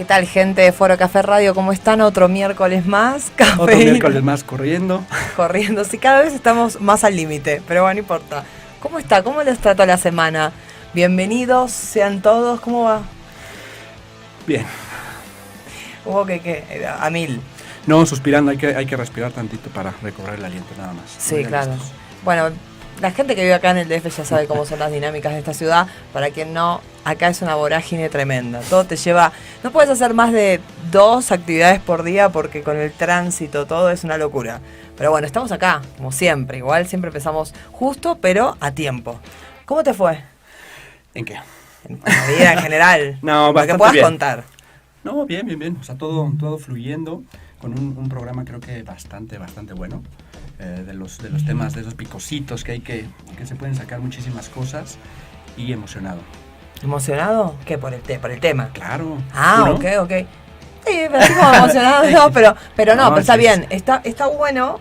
¿Qué tal, gente de Foro Café Radio? ¿Cómo están? Otro miércoles más. Otro miércoles más corriendo. Corriendo, sí, cada vez estamos más al límite, pero bueno, no importa. ¿Cómo está? ¿Cómo les trató la semana? Bienvenidos, sean todos. ¿Cómo va? Bien. Hubo que a mil. No, suspirando, hay que respirar tantito para recobrar el aliento, nada más. Sí, claro. Bueno, la gente que vive acá en el DF ya sabe cómo son las dinámicas de esta ciudad. Para quien no, acá es una vorágine tremenda. Todo te lleva... No puedes hacer más de 2 actividades por día porque con el tránsito todo es una locura. Pero bueno, estamos acá, como siempre. Igual siempre empezamos justo, pero a tiempo. ¿Cómo te fue? ¿En qué? En la vida en general. No, para que bastante puedas bien. contar. No, bien. O sea, todo fluyendo con un programa creo que bastante bueno. De los temas, de esos picositos que se pueden sacar muchísimas cosas, y emocionado. ¿Emocionado? ¿Qué? ¿Por el tema? Claro. Ah, ¿no? ok. Sí, pero así como emocionado, no, pero está sí, bien. Está bueno.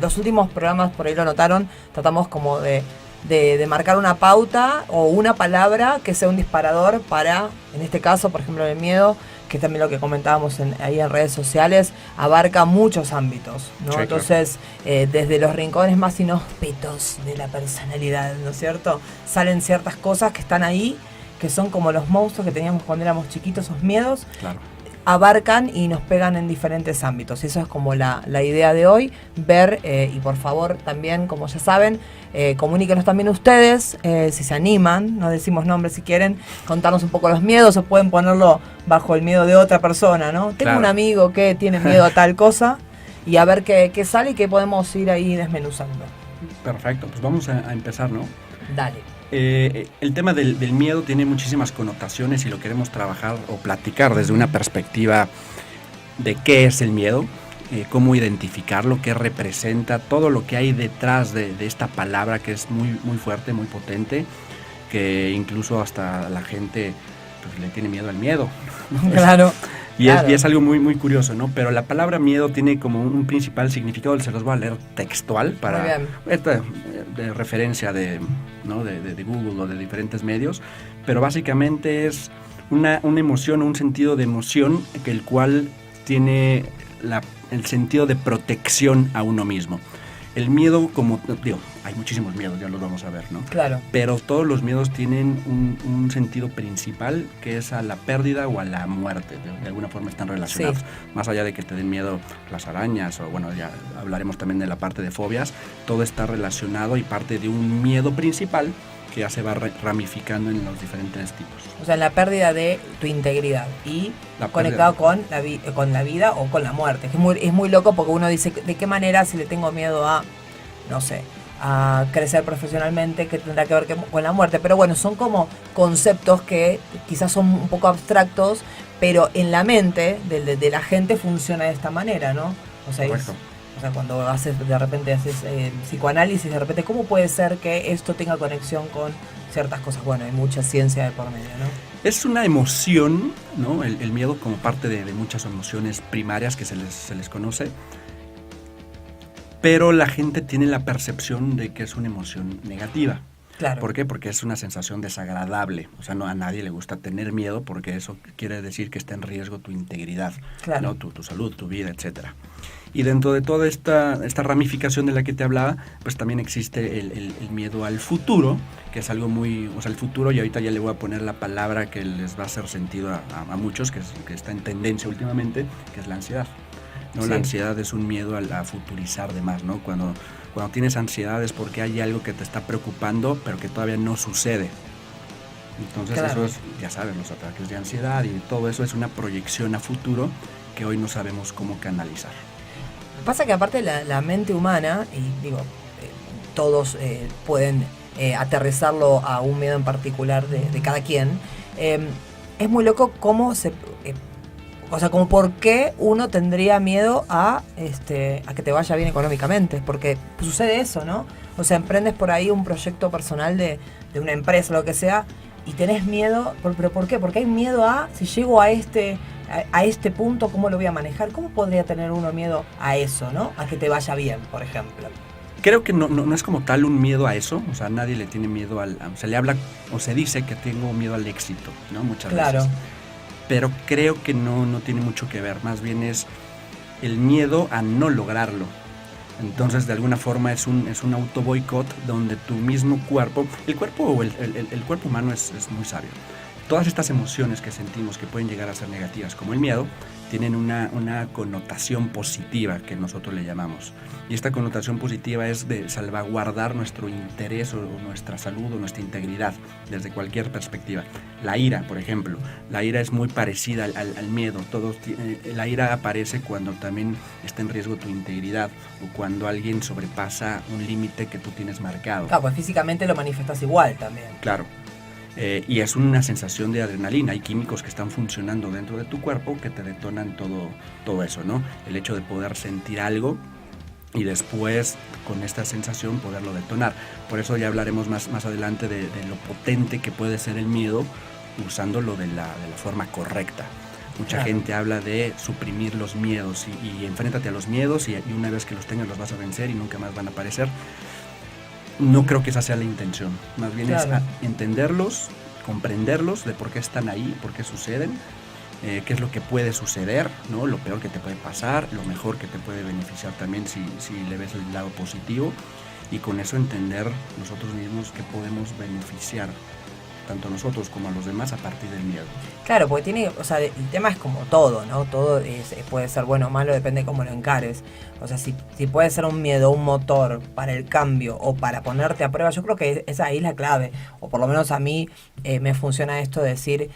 Los últimos programas, por ahí lo notaron, tratamos como de marcar una pauta o una palabra que sea un disparador para, en este caso, por ejemplo, el miedo, que también lo que comentábamos ahí en redes sociales, abarca muchos ámbitos, ¿no? Sí, Entonces, desde los rincones más inhóspitos de la personalidad, ¿no es cierto? Salen ciertas cosas que están ahí, que son como los monstruos que teníamos cuando éramos chiquitos, esos miedos. Claro. Abarcan y nos pegan en diferentes ámbitos. Eso es como la idea de hoy, ver, y por favor también, como ya saben, comuníquenos también ustedes, si se animan, no decimos nombres si quieren, contarnos un poco los miedos, o pueden ponerlo bajo el miedo de otra persona, ¿no? Tengo Claro. un amigo que tiene miedo a tal cosa, y a ver qué sale y qué podemos ir ahí desmenuzando. Perfecto, pues vamos a empezar, ¿no? Dale. El tema del miedo tiene muchísimas connotaciones y lo queremos trabajar o platicar desde una perspectiva de qué es el miedo, cómo identificarlo, qué representa, todo lo que hay detrás de esta palabra que es muy fuerte, muy potente, que incluso hasta la gente pues, le tiene miedo al miedo. Claro. Y es algo muy curioso, ¿no? Pero la palabra miedo tiene como un principal significado, se los voy a leer textual para esta de referencia de Google o de diferentes medios, pero básicamente es una emoción, un sentido de emoción que el cual tiene el sentido de protección a uno mismo. El miedo, como digo, hay muchísimos miedos, ya los vamos a ver, ¿no? Claro. Pero todos los miedos tienen un sentido principal, que es a la pérdida o a la muerte. De alguna forma están relacionados. Sí. Más allá de que te den miedo las arañas, o bueno, ya hablaremos también de la parte de fobias, todo está relacionado y parte de un miedo principal que ya se va ramificando en los diferentes tipos. O sea, la pérdida de tu integridad y conectado con la vida o con la muerte. Es muy loco porque uno dice, ¿de qué manera si le tengo miedo a, no sé, a crecer profesionalmente, que tendrá que ver con la muerte? Pero bueno, son como conceptos que quizás son un poco abstractos, pero en la mente de la gente funciona de esta manera, ¿no? O sea, cuando de repente haces psicoanálisis, de repente, ¿cómo puede ser que esto tenga conexión con ciertas cosas? Bueno, hay mucha ciencia de por medio, ¿no? Es una emoción, ¿no? El miedo como parte de muchas emociones primarias que se les conoce, pero la gente tiene la percepción de que es una emoción negativa. Claro. ¿Por qué? Porque es una sensación desagradable. O sea, no a nadie le gusta tener miedo porque eso quiere decir que está en riesgo tu integridad, claro, ¿no? Tu salud, tu vida, etcétera. Y dentro de toda esta ramificación de la que te hablaba, pues también existe el miedo al futuro, que es algo o sea, el futuro, y ahorita ya le voy a poner la palabra que les va a hacer sentido a muchos, que está en tendencia últimamente, que es la ansiedad, ¿no? Sí. La ansiedad es un miedo a futurizar de más, ¿no? Cuando tienes ansiedad es porque hay algo que te está preocupando, pero que todavía no sucede. Entonces claro, eso es, ya sabes, los ataques de ansiedad y todo eso es una proyección a futuro que hoy no sabemos cómo canalizar. Pasa que aparte la mente humana, y digo, todos pueden aterrizarlo a un miedo en particular de cada quien, es muy loco cómo o sea, como por qué uno tendría miedo a que te vaya bien económicamente, porque sucede eso, ¿no? O sea, emprendes por ahí un proyecto personal de una empresa o lo que sea, y tenés miedo, ¿pero por qué? Porque hay miedo a, si llego a este punto, ¿cómo lo voy a manejar? ¿Cómo podría tener uno miedo a eso, ¿no? A que te vaya bien, por ejemplo. Creo que no es como tal un miedo a eso, o sea, nadie le tiene miedo se le habla o se dice que tengo miedo al éxito, ¿no? Muchas veces. pero creo que no tiene mucho que ver, más bien es el miedo a no lograrlo. Entonces, de alguna forma es un auto boicot donde tu mismo cuerpo, el cuerpo humano es muy sabio. Todas estas emociones que sentimos que pueden llegar a ser negativas, como el miedo, tienen una connotación positiva que nosotros le llamamos. Y esta connotación positiva es de salvaguardar nuestro interés o nuestra salud o nuestra integridad desde cualquier perspectiva. La ira, por ejemplo, la ira es muy parecida al miedo. La ira aparece cuando también está en riesgo tu integridad o cuando alguien sobrepasa un límite que tú tienes marcado. Claro, pues físicamente lo manifestas igual también. Claro. Y es una sensación de adrenalina. Hay químicos que están funcionando dentro de tu cuerpo que te detonan todo eso, ¿no? El hecho de poder sentir algo y después con esta sensación poderlo detonar. Por eso ya hablaremos más adelante de lo potente que puede ser el miedo usándolo de la forma correcta. Mucha gente habla de suprimir los miedos y enfréntate a los miedos y una vez que los tengas los vas a vencer y nunca más van a aparecer. No creo que esa sea la intención, más bien es entenderlos, comprenderlos de por qué están ahí, por qué suceden, qué es lo que puede suceder, ¿no? Lo peor que te puede pasar, lo mejor que te puede beneficiar también si le ves el lado positivo y con eso entender nosotros mismos que podemos beneficiar tanto a nosotros como a los demás a partir del miedo. Claro, porque el tema es como todo, ¿no? Todo puede ser bueno o malo, depende de cómo lo encares. O sea, si puede ser un miedo, un motor para el cambio o para ponerte a prueba, yo creo que esa ahí es la clave. O por lo menos a mí me funciona esto de decir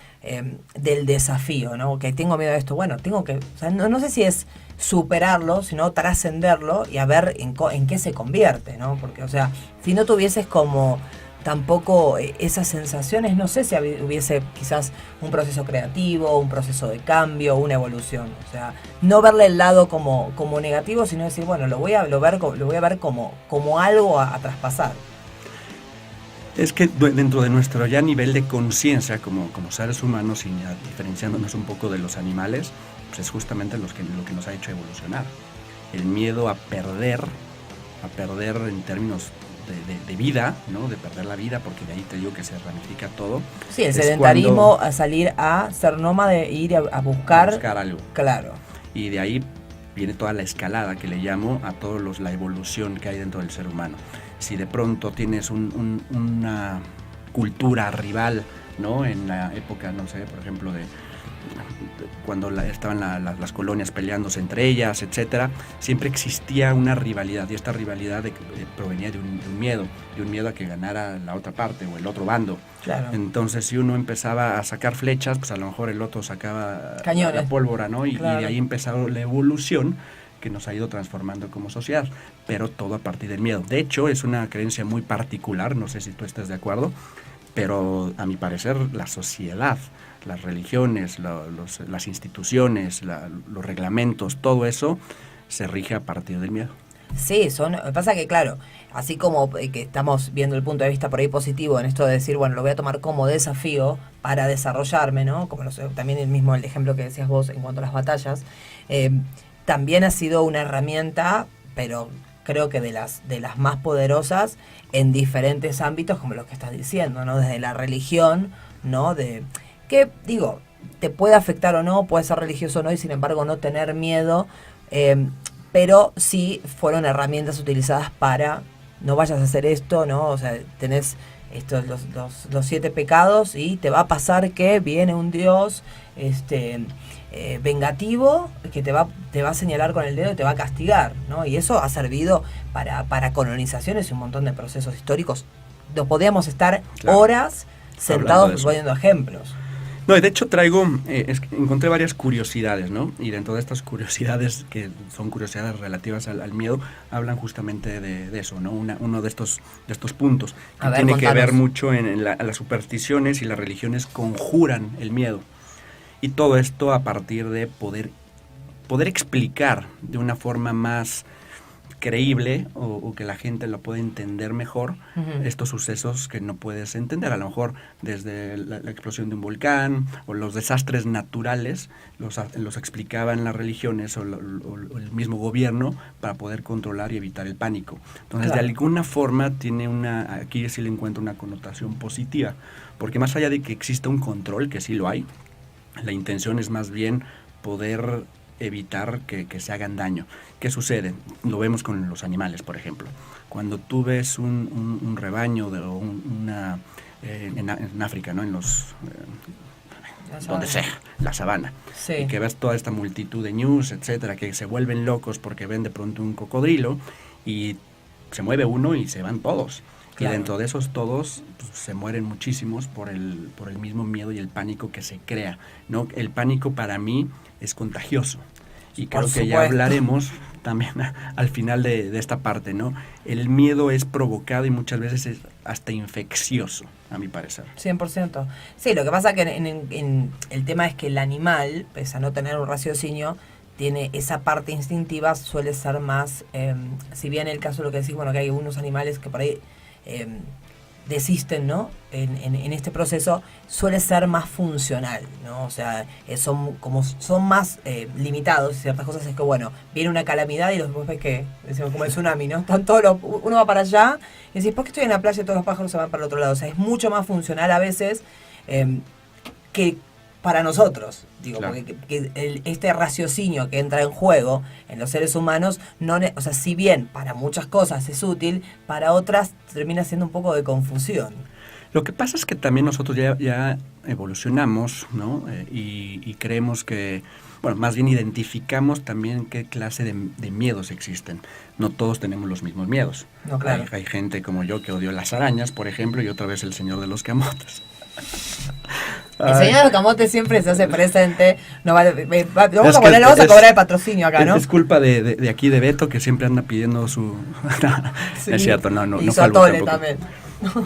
del desafío, ¿no? Que tengo miedo de esto. Bueno, tengo que, o sea, no sé si es superarlo, sino trascenderlo y a ver en qué se convierte, ¿no? Porque, o sea, si no tuvieses como tampoco esas sensaciones, no sé si hubiese quizás un proceso creativo, un proceso de cambio, una evolución. O sea, no verle el lado como negativo, sino decir, bueno, lo voy a ver como algo a traspasar. Es que dentro de nuestro ya nivel de conciencia como seres humanos y ya diferenciándonos un poco de los animales, pues es justamente lo que nos ha hecho evolucionar. El miedo a perder en términos de vida, ¿no? De perder la vida, porque de ahí te digo que se ramifica todo. Sí, el sedentarismo, a salir a ser nómade, ir a buscar algo. Claro. Y de ahí viene toda la escalada que le llamo a todos la evolución que hay dentro del ser humano. Si de pronto tienes una cultura rival, ¿no? En la época, no sé, por ejemplo, de cuando estaban las colonias peleándose entre ellas, etcétera, siempre existía una rivalidad y esta rivalidad provenía de un miedo a que ganara la otra parte o el otro bando. Claro. Entonces, si uno empezaba a sacar flechas, pues a lo mejor el otro sacaba cañones, la pólvora, ¿no? Claro. Y de ahí empezó la evolución que nos ha ido transformando como sociedad, pero todo a partir del miedo. De hecho, es una creencia muy particular, no sé si tú estás de acuerdo, pero a mi parecer la sociedad, las religiones, las instituciones, los reglamentos, todo eso se rige a partir del miedo. Sí, pasa que claro, así como que estamos viendo el punto de vista por ahí positivo en esto de decir, bueno, lo voy a tomar como desafío para desarrollarme, ¿no? Como también el ejemplo que decías vos en cuanto a las batallas, también ha sido una herramienta, pero creo que de las más poderosas en diferentes ámbitos, como lo que estás diciendo, ¿no? Desde la religión, ¿no? Que, digo, te puede afectar o no, puede ser religioso o no, y sin embargo no tener miedo, pero sí fueron herramientas utilizadas para, no vayas a hacer esto, ¿no? O sea, tenés estos los 7 pecados y te va a pasar que viene un Dios vengativo que te va a señalar con el dedo y te va a castigar, ¿no? Y eso ha servido para colonizaciones y un montón de procesos históricos. Nos podíamos estar horas sentados poniendo ejemplos. No, de hecho encontré varias curiosidades, ¿no? Y dentro de estas curiosidades, que son curiosidades relativas al miedo, hablan justamente de eso, ¿no? Uno de estos puntos que tiene que ver mucho en las supersticiones y las religiones conjuran el miedo. Y todo esto a partir de poder explicar de una forma más creíble o que la gente lo pueda entender mejor, estos sucesos que no puedes entender. A lo mejor desde la explosión de un volcán o los desastres naturales los explicaban las religiones o el mismo gobierno para poder controlar y evitar el pánico. Entonces, claro, de alguna forma tiene aquí sí le encuentro una connotación positiva, porque más allá de que exista un control, que sí lo hay, La intención es más bien poder evitar que se hagan daño. ¿Qué sucede? Lo vemos con los animales, por ejemplo. Cuando tú ves un rebaño en África, ¿no? En los... donde sea, la sabana. Sí. Y que ves toda esta multitud de ñus, etcétera, que se vuelven locos porque ven de pronto un cocodrilo y se mueve uno y se van todos. Claro. Y dentro de esos todos pues, se mueren muchísimos por el mismo miedo y el pánico que se crea, ¿no? El pánico para mí es contagioso. Y creo que ya hablaremos también al final de esta parte, ¿no? El miedo es provocado y muchas veces es hasta infeccioso, a mi parecer. 100%. Sí, lo que pasa que en el tema es que el animal, pese a no tener un raciocinio, tiene esa parte instintiva, suele ser más, si bien el caso de lo que decís, bueno, que hay unos animales que por ahí desisten, ¿no? En este proceso, suele ser más funcional, ¿no? O sea, son más limitados ciertas cosas, es que bueno, viene una calamidad y los ves que, decimos, como el tsunami, ¿no? Están uno va para allá y decís, ¿por qué estoy en la playa y todos los pájaros se van para el otro lado? O sea, es mucho más funcional a veces que para nosotros, digo, claro. Porque este raciocinio que entra en juego en los seres humanos, o sea, si bien para muchas cosas es útil, para otras termina siendo un poco de confusión. Lo que pasa es que también nosotros ya evolucionamos, ¿no? Y creemos que, bueno, más bien identificamos también qué clase de miedos existen. No todos tenemos los mismos miedos. No, claro. Hay gente como yo que odio las arañas, por ejemplo, y otra vez el señor de los camotes. El señor de los camotes siempre se hace presente. No vale, vamos a cobrar el patrocinio acá, ¿no? Es culpa de aquí de Beto, que siempre anda pidiendo su... Sí, es cierto, no y su atole también.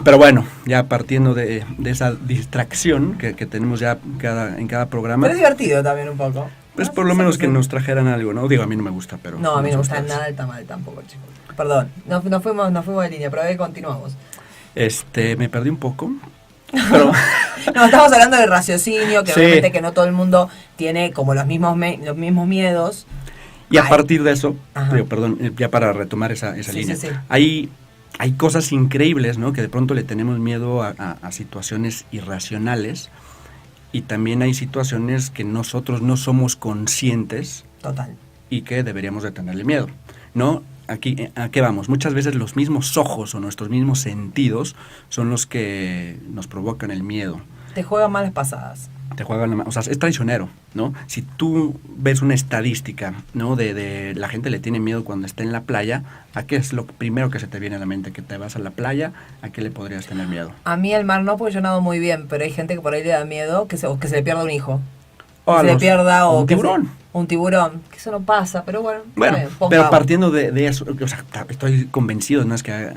Pero bueno, ya partiendo de esa distracción que tenemos ya en cada programa. Pero es divertido también un poco. Pues por lo menos que nos trajeran algo, ¿no? Digo, a mí no me gusta, pero... No, a mí no me gusta nada el tamal tampoco, chicos. Perdón, nos fuimos de línea, pero ahí continuamos. Me perdí un poco. Pero no, estamos hablando del raciocinio, que sí. Obviamente que no todo el mundo tiene como los mismos miedos. Y a partir de eso, perdón, ya para retomar esa línea, sí. Hay cosas increíbles, ¿no? Que de pronto le tenemos miedo a situaciones irracionales, y también hay situaciones que nosotros no somos conscientes. Total. Y que deberíamos de tenerle miedo, ¿no? Aquí, ¿a qué vamos? Muchas veces los mismos ojos o nuestros mismos sentidos son los que nos provocan el miedo. Te juegan malas pasadas. O sea, es traicionero, ¿no? Si tú ves una estadística, ¿no? De la gente le tiene miedo cuando está en la playa, ¿a qué es lo primero que se te viene a la mente? Que te vas a la playa, ¿a qué le podrías tener miedo? A mí el mar no, porque yo nado muy bien, pero hay gente que por ahí le da miedo que se le pierda un hijo. Que se le pierda un tiburón. Un tiburón, que eso no pasa, pero bueno. Pero partiendo de eso, o sea, estoy convencido, no es que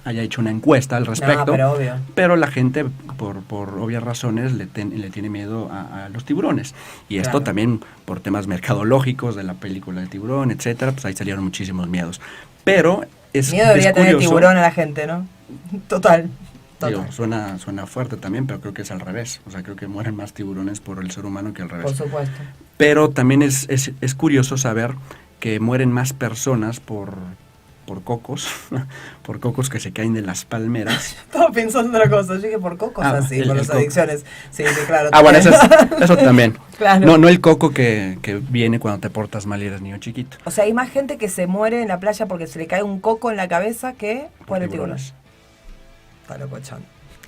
haya hecho una encuesta al respecto, pero obvio. Pero la gente, por obvias razones, le tiene miedo a los tiburones. Y esto también por temas mercadológicos de la película de tiburón, etcétera, pues ahí salieron muchísimos miedos. Pero miedo debería tener tiburón a la gente, ¿no? Total. Digo, suena fuerte también, pero creo que es al revés. O sea, creo que mueren más tiburones por el ser humano que al revés. Por supuesto. Pero también es curioso saber que mueren más personas por cocos, por cocos que se caen de las palmeras. Estaba pensando otra cosa, yo dije por cocos así, por las adicciones. Sí, claro. Bueno, eso también. Claro. No el coco que viene cuando te portas mal y eres niño chiquito. O sea, hay más gente que se muere en la playa porque se le cae un coco en la cabeza que por el tiburón. Está locochón.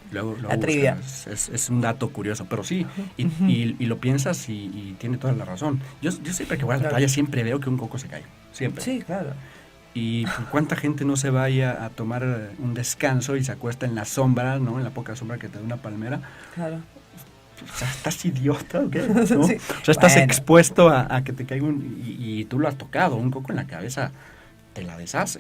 Luego la trivia. Es un dato curioso, pero sí, y lo piensas y tiene toda la razón. Yo siempre que voy a la playa siempre veo que un coco se cae, siempre. Sí, claro. Y cuánta gente no se vaya a tomar un descanso y se acuesta en la sombra, ¿no? En la poca sombra que te da una palmera. Claro. O sea, ¿estás idiota o qué? ¿No? Sí. O sea, estás expuesto a que te caiga y tú lo has tocado, un coco en la cabeza te la deshace.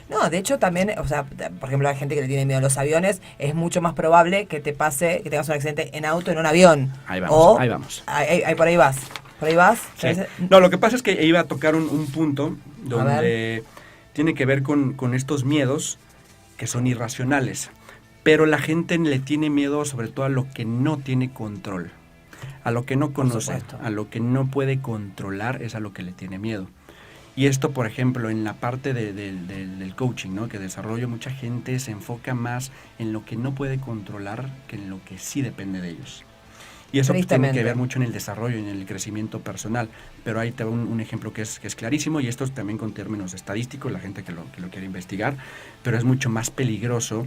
No, de hecho también, o sea, por ejemplo, la gente que le tiene miedo a los aviones, es mucho más probable que tengas un accidente en auto en un avión. Ahí vamos. Ahí por ahí vas. ¿Por ahí vas? Sí. No, lo que pasa es que iba a tocar un punto donde tiene que ver con estos miedos que son irracionales. Pero la gente le tiene miedo sobre todo a lo que no tiene control. A lo que no conoce, a lo que no puede controlar es a lo que le tiene miedo. Y esto, por ejemplo, en la parte del coaching, ¿no? Que desarrollo, mucha gente se enfoca más en lo que no puede controlar que en lo que sí depende de ellos. Y eso pues, tiene que Tristemente. ver mucho en el desarrollo, en el crecimiento personal. Pero ahí te va un ejemplo que es clarísimo, y esto es también con términos estadísticos, la gente que lo quiere investigar, pero es mucho más peligroso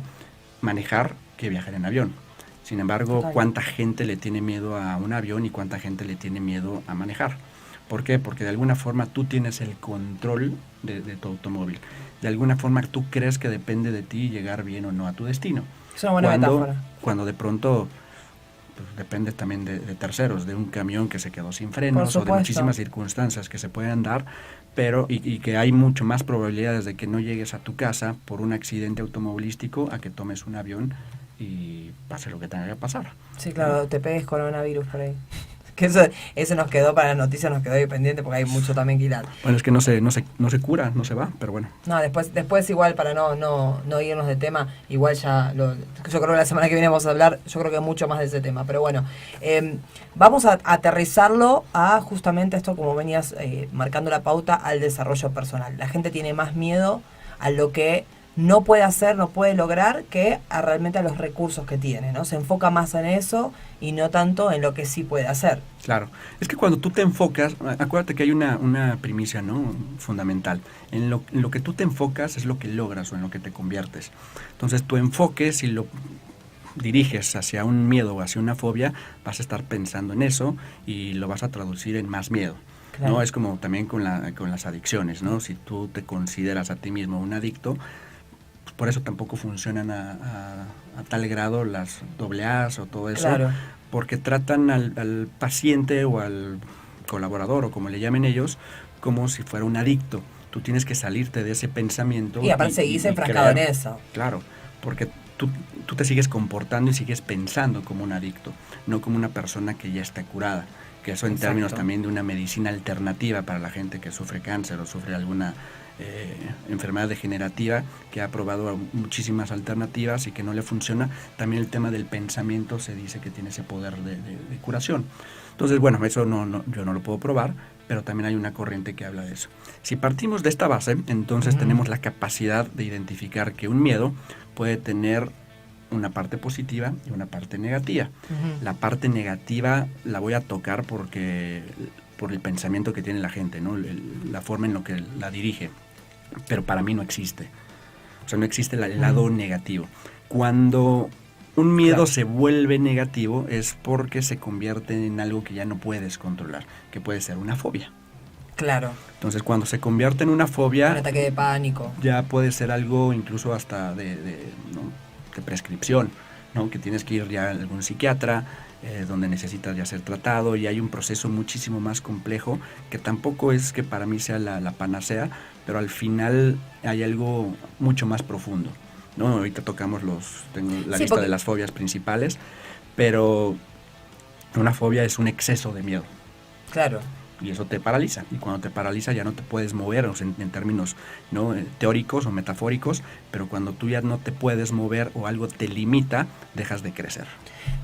manejar que viajar en avión. Sin embargo, Total. ¿cuánta gente le tiene miedo a un avión y cuánta gente le tiene miedo a manejar? ¿Por qué? Porque de alguna forma tú tienes el control de tu automóvil. De alguna forma tú crees que depende de ti llegar bien o no a tu destino. Es una buena metáfora. Cuando de pronto pues, depende también de terceros, de un camión que se quedó sin frenos o de muchísimas circunstancias que se pueden dar, pero y que hay mucho más probabilidades de que no llegues a tu casa por un accidente automovilístico a que tomes un avión y pase lo que tenga que pasar. Sí, claro, te pegues coronavirus por ahí. Que eso nos quedó para las noticias, nos quedó ahí pendiente porque hay mucho también que hilar. Bueno, es que no se cura, no se va, pero bueno. No, después igual para no irnos de tema, igual yo creo que la semana que viene vamos a hablar, yo creo que mucho más de ese tema, pero bueno, vamos a aterrizarlo a justamente esto, como venías marcando la pauta, al desarrollo personal. La gente tiene más miedo a lo que no puede hacer, no puede lograr, que realmente a los recursos que tiene, ¿no? Se enfoca más en eso y no tanto en lo que sí puede hacer. Claro, es que cuando tú te enfocas, acuérdate que hay una primicia, ¿no?, fundamental. En lo que tú te enfocas es lo que logras o en lo que te conviertes. Entonces tu enfoque, si lo diriges hacia un miedo o hacia una fobia, vas a estar pensando en eso y lo vas a traducir en más miedo. Claro. ¿No? Es como también con las adicciones, ¿no? Si tú te consideras a ti mismo un adicto, por eso tampoco funcionan a tal grado las AA's o todo eso, claro, porque tratan al paciente o al colaborador o como le llamen ellos, como si fuera un adicto. Tú tienes que salirte de ese pensamiento. Y aparte seguís enfrascado en eso. Claro, porque tú te sigues comportando y sigues pensando como un adicto, no como una persona que ya está curada. Que eso en Exacto. términos también de una medicina alternativa para la gente que sufre cáncer o sufre alguna enfermedad degenerativa, que ha probado muchísimas alternativas y que no le funciona. También el tema del pensamiento se dice que tiene ese poder de curación. Entonces, bueno, eso yo no lo puedo probar, pero también hay una corriente que habla de eso. Si partimos de esta base, entonces tenemos la capacidad de identificar que un miedo puede tener una parte positiva y una parte negativa. La parte negativa la voy a tocar por el pensamiento que tiene la gente, ¿no? La forma en la que la dirige. Pero para mí no existe. O sea, no existe el lado negativo. Cuando un miedo se vuelve negativo es porque se convierte en algo que ya no puedes controlar, que puede ser una fobia. Claro. Entonces, cuando se convierte en una fobia... Un ataque de pánico. Ya puede ser algo incluso hasta de prescripción, ¿no? Que tienes que ir ya a algún psiquiatra, donde necesitas ya ser tratado, y hay un proceso muchísimo más complejo, que tampoco es que para mí sea la panacea, pero al final hay algo mucho más profundo, ¿no? Ahorita tocamos tengo la lista de las fobias principales, pero una fobia es un exceso de miedo. Claro. Y eso te paraliza, y cuando te paraliza ya no te puedes mover, o sea, en términos, ¿no?, teóricos o metafóricos, pero cuando tú ya no te puedes mover o algo te limita, dejas de crecer.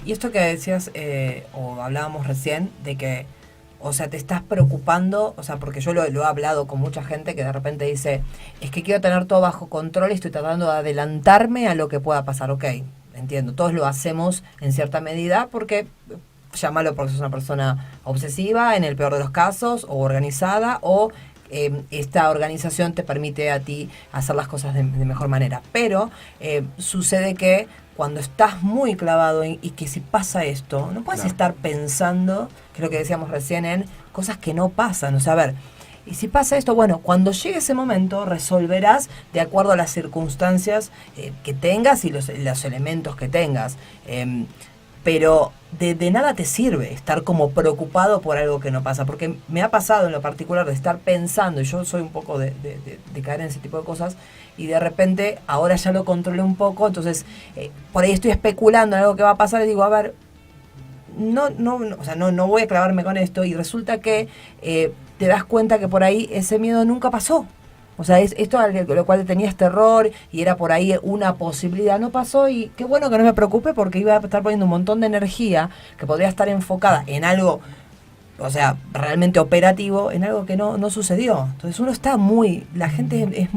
Y esto que decías, o hablábamos recién, de que, o sea, te estás preocupando, o sea, porque yo lo he hablado con mucha gente que de repente dice, es que quiero tener todo bajo control y estoy tratando de adelantarme a lo que pueda pasar. Ok, entiendo, todos lo hacemos en cierta medida porque... llámalo porque sos una persona obsesiva, en el peor de los casos, o organizada, o esta organización te permite a ti hacer las cosas de mejor manera. Pero sucede que cuando estás muy clavado y que si pasa esto, no puedes estar pensando, que es lo que decíamos recién, en cosas que no pasan. O sea, a ver, y si pasa esto, bueno, cuando llegue ese momento resolverás de acuerdo a las circunstancias que tengas y los elementos que tengas. Pero de nada te sirve estar como preocupado por algo que no pasa, porque me ha pasado en lo particular de estar pensando, y yo soy un poco de caer en ese tipo de cosas, y de repente ahora ya lo controlé un poco, entonces por ahí estoy especulando en algo que va a pasar y digo, a ver, no voy a clavarme con esto, y resulta que te das cuenta que por ahí ese miedo nunca pasó. O sea, esto a lo cual tenías terror y era por ahí una posibilidad, no pasó, y qué bueno que no me preocupe porque iba a estar poniendo un montón de energía que podría estar enfocada en algo, o sea, realmente operativo, en algo que no sucedió. Entonces uno está la gente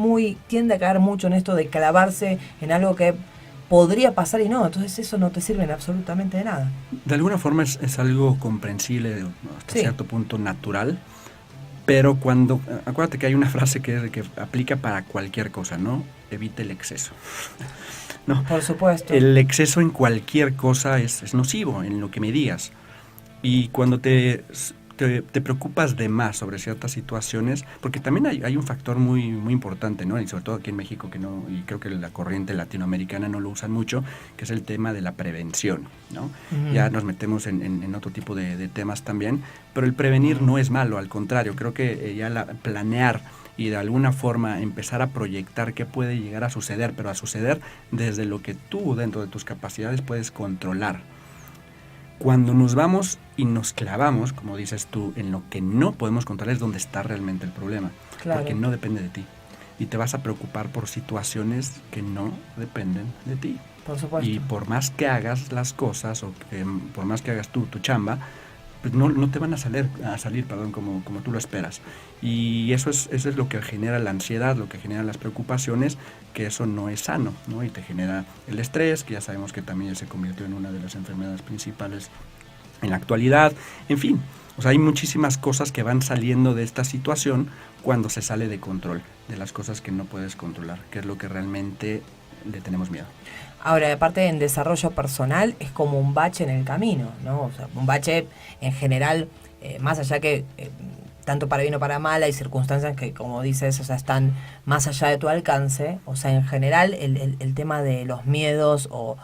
tiende a caer mucho en esto de clavarse en algo que podría pasar y no, entonces eso no te sirve absolutamente de nada. De alguna forma es algo comprensible, hasta cierto punto natural, pero acuérdate que hay una frase que aplica para cualquier cosa, ¿no? Evite el exceso. No, por supuesto. El exceso en cualquier cosa es nocivo, en lo que me digas. Y cuando te preocupas de más sobre ciertas situaciones, porque también hay un factor muy, muy importante, ¿no? Y sobre todo aquí en México, y creo que la corriente latinoamericana no lo usan mucho, que es el tema de la prevención, ¿no? Uh-huh. Ya nos metemos en otro tipo de temas también, pero el prevenir no es malo, al contrario, creo que planear y de alguna forma empezar a proyectar qué puede llegar a suceder, pero a suceder desde lo que tú dentro de tus capacidades puedes controlar. Cuando nos vamos y nos clavamos, como dices tú, en lo que no podemos controlar es donde está realmente el problema, claro. Porque no depende de ti. Y te vas a preocupar por situaciones que no dependen de ti. Por supuesto. Y por más que hagas las cosas o por más que hagas tu chamba, pues no te van a salir como tú lo esperas. Y eso es lo que genera la ansiedad, lo que genera las preocupaciones, que eso no es sano, ¿no? Y te genera el estrés, que ya sabemos que también se convirtió en una de las enfermedades principales en la actualidad. En fin, o sea, hay muchísimas cosas que van saliendo de esta situación cuando se sale de control, de las cosas que no puedes controlar, que es lo que realmente le tenemos miedo. Ahora, aparte en desarrollo personal, es como un bache en el camino, ¿no? O sea, un bache en general, más allá que, tanto para bien o para mal, hay circunstancias que, como dices, o sea, están más allá de tu alcance. O sea, en general, el tema de los miedos o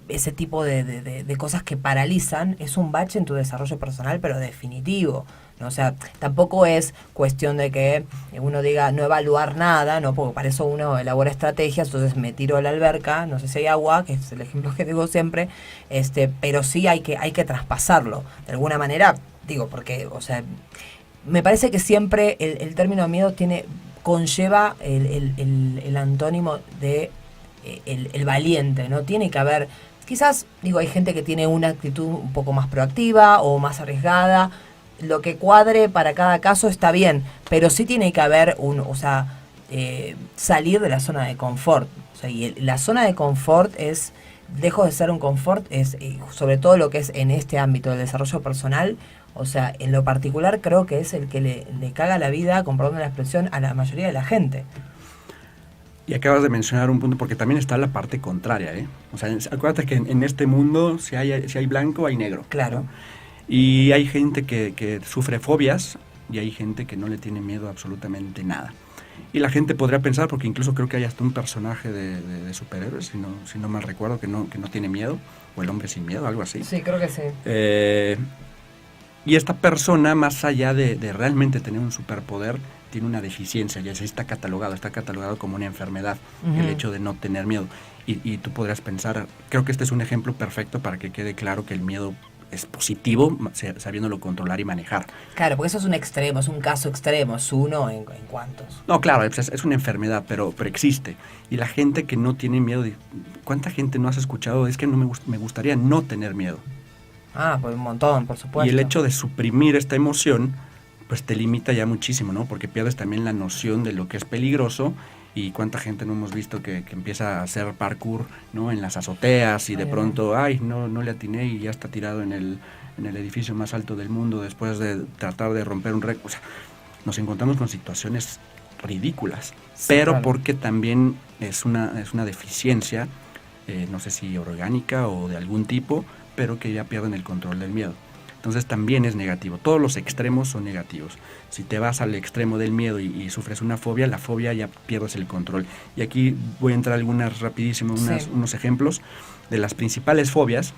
ese tipo de cosas que paralizan es un bache en tu desarrollo personal, pero definitivo, ¿no? O sea, tampoco es cuestión de que uno diga no evaluar nada, ¿no? Porque para eso uno elabora estrategias, entonces me tiro a la alberca, no sé si hay agua, que es el ejemplo que digo siempre, pero sí hay que traspasarlo, de alguna manera, digo, porque, o sea, me parece que siempre el término miedo conlleva el antónimo de el valiente, ¿no? Tiene que haber, quizás, digo, hay gente que tiene una actitud un poco más proactiva o más arriesgada, lo que cuadre para cada caso está bien, pero sí tiene que haber salir de la zona de confort. O sea, y la zona de confort es, lejos de ser un confort, es sobre todo lo que es en este ámbito del desarrollo personal. O sea, en lo particular creo que es el que le caga la vida, con perdón de la expresión, a la mayoría de la gente. Y acabas de mencionar un punto, porque también está la parte contraria, ¿eh? O sea, acuérdate que en este mundo, si hay blanco, hay negro. Claro. ¿No? Y hay gente que sufre fobias y hay gente que no le tiene miedo a absolutamente nada. Y la gente podría pensar, porque incluso creo que hay hasta un personaje de superhéroes, si no mal recuerdo, que no tiene miedo, o el hombre sin miedo, algo así. Sí, creo que sí. Y esta persona, más allá de realmente tener un superpoder, tiene una deficiencia, ya está catalogado como una enfermedad, uh-huh. El hecho de no tener miedo. Y tú podrías pensar, creo que este es un ejemplo perfecto para que quede claro que el miedo es positivo, sabiéndolo controlar y manejar. Claro, porque eso es un extremo, es un caso extremo, es uno en cuantos. No, claro, es una enfermedad, pero existe. Y la gente que no tiene miedo, ¿cuánta gente no has escuchado? Es que no me gustaría no tener miedo. Ah, pues un montón, por supuesto. Y el hecho de suprimir esta emoción, pues te limita ya muchísimo, ¿no? Porque pierdes también la noción de lo que es peligroso. Y cuánta gente no hemos visto que empieza a hacer parkour, ¿no? En las azoteas y de pronto, no le atiné y ya está tirado en el edificio más alto del mundo después de tratar de romper un récord. O sea, nos encontramos con situaciones ridículas, sí, pero claro. Porque también es una deficiencia, no sé si orgánica o de algún tipo, pero que ya pierden el control del miedo. Entonces también es negativo. Todos los extremos son negativos. Si te vas al extremo del miedo y sufres una fobia, la fobia ya pierdes el control. Y aquí voy a entrar unos ejemplos de las principales fobias.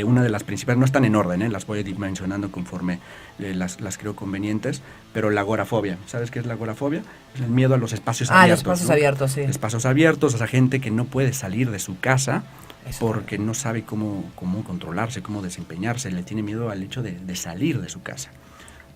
Una de las principales, no están en orden, las voy a ir mencionando conforme las creo convenientes, pero la agorafobia. ¿Sabes qué es la agorafobia? Es el miedo a los espacios abiertos. Los espacios abiertos, sí. Espacios abiertos, esa gente que no puede salir de su casa porque no sabe cómo controlarse, cómo desempeñarse, le tiene miedo al hecho de salir de su casa.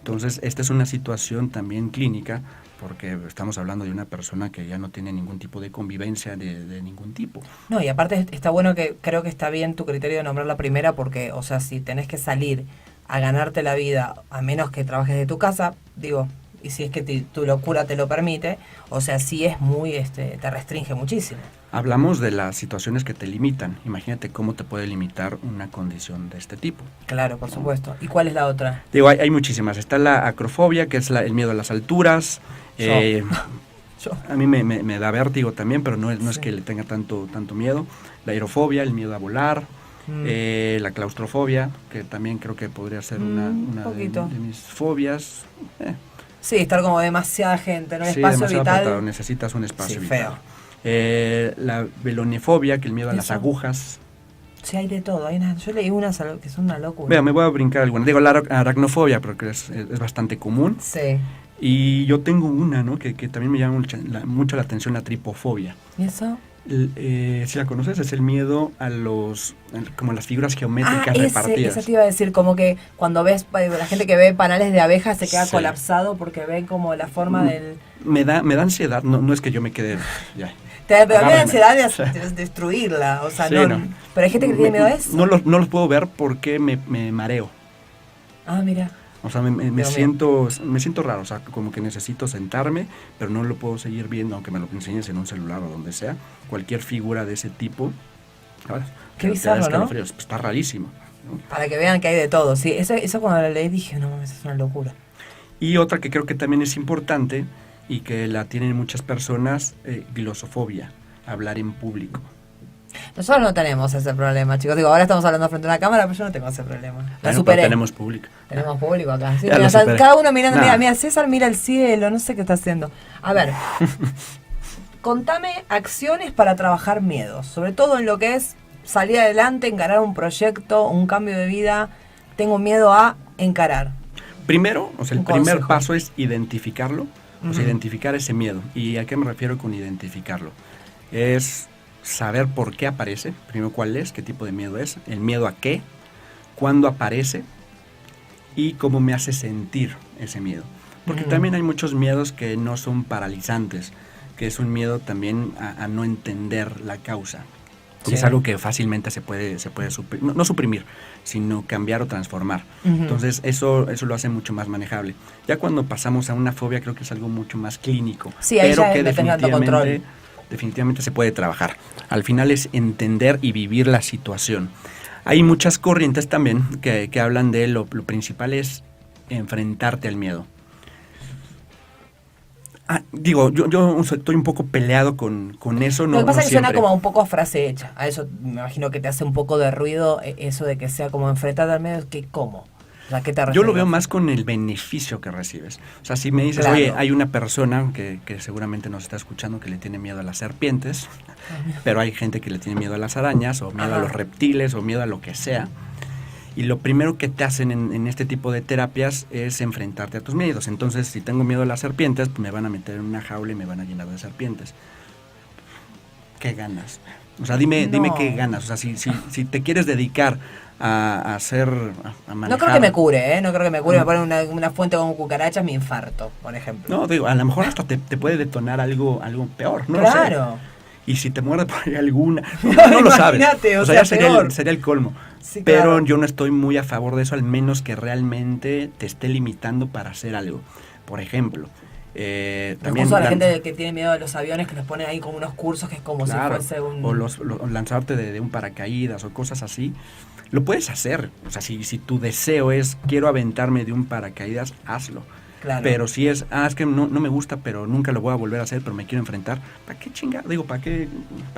Entonces, esta es una situación también clínica, porque estamos hablando de una persona que ya no tiene ningún tipo de convivencia de ningún tipo. No, y aparte está bueno, que creo que está bien tu criterio de nombrar la primera, porque, o sea, si tenés que salir a ganarte la vida, a menos que trabajes de tu casa, digo, y si es que tu locura te lo permite, o sea, sí es muy, te restringe muchísimo. Hablamos de las situaciones que te limitan. Imagínate cómo te puede limitar una condición de este tipo. Claro, por supuesto. ¿Y cuál es la otra? Digo, hay muchísimas. Está la acrofobia, que es el miedo a las alturas. A mí me da vértigo también, pero no es que le tenga tanto miedo. La aerofobia, el miedo a volar. La claustrofobia, que también creo que podría ser una de mis fobias. Sí, estar como demasiada gente en un espacio demasiado vital. apretado, necesitas un espacio vital. Feo. La velonefobia, que el miedo a las agujas. Sí, hay de todo. Yo leí unas que son una locura. Vea, me voy a brincar algunas. Digo, la aracnofobia, porque es bastante común. Sí. Y yo tengo una, ¿no? Que también me llama mucho la atención, la tripofobia. ¿Y eso? Si la conoces, es el miedo a como las figuras geométricas repartidas. Eso te iba a decir, como que cuando ves, la gente que ve panales de abejas se queda colapsado porque ven como la forma del... Me da ansiedad, no es que yo me quede... Ya. Te da ansiedad de destruirla, o sea, no. Pero hay gente que tiene miedo a eso. No los puedo ver porque me mareo. Ah, mira. O sea, me siento raro, o sea, como que necesito sentarme, pero no lo puedo seguir viendo, aunque me lo enseñes en un celular o donde sea. Cualquier figura de ese tipo, ¿sabes? Qué bizarro, ¿no? Está rarísimo, ¿no? Para que vean que hay de todo, sí. Eso cuando la leí dije, no mames, es una locura. Y otra que creo que también es importante y que la tienen muchas personas, glosofobia, hablar en público. Nosotros no tenemos ese problema, chicos. Digo, ahora estamos hablando frente a una cámara, pero yo no tengo ese problema. La superé. Tenemos público. Tenemos público acá. Sí, mira, cada uno mirando. Mira, César mira el cielo, no sé qué está haciendo. A ver, contame acciones para trabajar miedos. Sobre todo en lo que es salir adelante, encarar un proyecto, un cambio de vida. Tengo miedo a encarar. Primero, o sea, el primer paso es identificarlo. O sea, identificar ese miedo. ¿Y a qué me refiero con identificarlo? Es saber por qué aparece, primero cuál es, qué tipo de miedo es, el miedo a qué, cuándo aparece y cómo me hace sentir ese miedo. Porque también hay muchos miedos que no son paralizantes, que es un miedo también a no entender la causa. Sí. Es algo que fácilmente se puede no suprimir, sino cambiar o transformar. Entonces eso lo hace mucho más manejable. Ya cuando pasamos a una fobia creo que es algo mucho más clínico, sí, ahí pero que definitivamente se puede trabajar. Al final es entender y vivir la situación. Hay muchas corrientes también que hablan de lo principal es enfrentarte al miedo. Digo, yo estoy un poco peleado con eso. Lo que pasa es que suena como un poco a frase hecha. A eso me imagino que te hace un poco de ruido eso de que sea como enfrentarte al miedo. ¿Cómo? O sea, ¿qué te refieres? Yo lo veo más con el beneficio que recibes. O sea, si me dices, claro, oye, hay una persona que seguramente nos está escuchando que le tiene miedo a las serpientes, pero hay gente que le tiene miedo a las arañas, o miedo a los reptiles, o miedo a lo que sea. Y lo primero que te hacen en este tipo de terapias es enfrentarte a tus miedos. Entonces, si tengo miedo a las serpientes, pues me van a meter en una jaula y me van a llenar de serpientes. ¿Qué ganas? O sea, dime qué ganas. O sea, si te quieres dedicar a hacer, a manejar... No creo que me cure, No creo que me cure. Me ponen una fuente con cucarachas, me infarto, por ejemplo. No, digo, a lo mejor hasta te puede detonar algo peor, ¿no? Claro. Lo sé. Y si te muerde por ahí alguna... No lo sabes. O sea, ya sería el colmo. Sí, pero claro. Yo no estoy muy a favor de eso, al menos que realmente te esté limitando para hacer algo. Por ejemplo... también a la gente que tiene miedo de los aviones, que les ponen ahí como unos cursos que es como claro, si fuese un... O lanzarte de un paracaídas o cosas así. Lo puedes hacer. O sea, si tu deseo es quiero aventarme de un paracaídas, hazlo. Claro. Pero si es que no me gusta, pero nunca lo voy a volver a hacer, pero me quiero enfrentar, ¿para qué chingado? Digo, ¿para qué?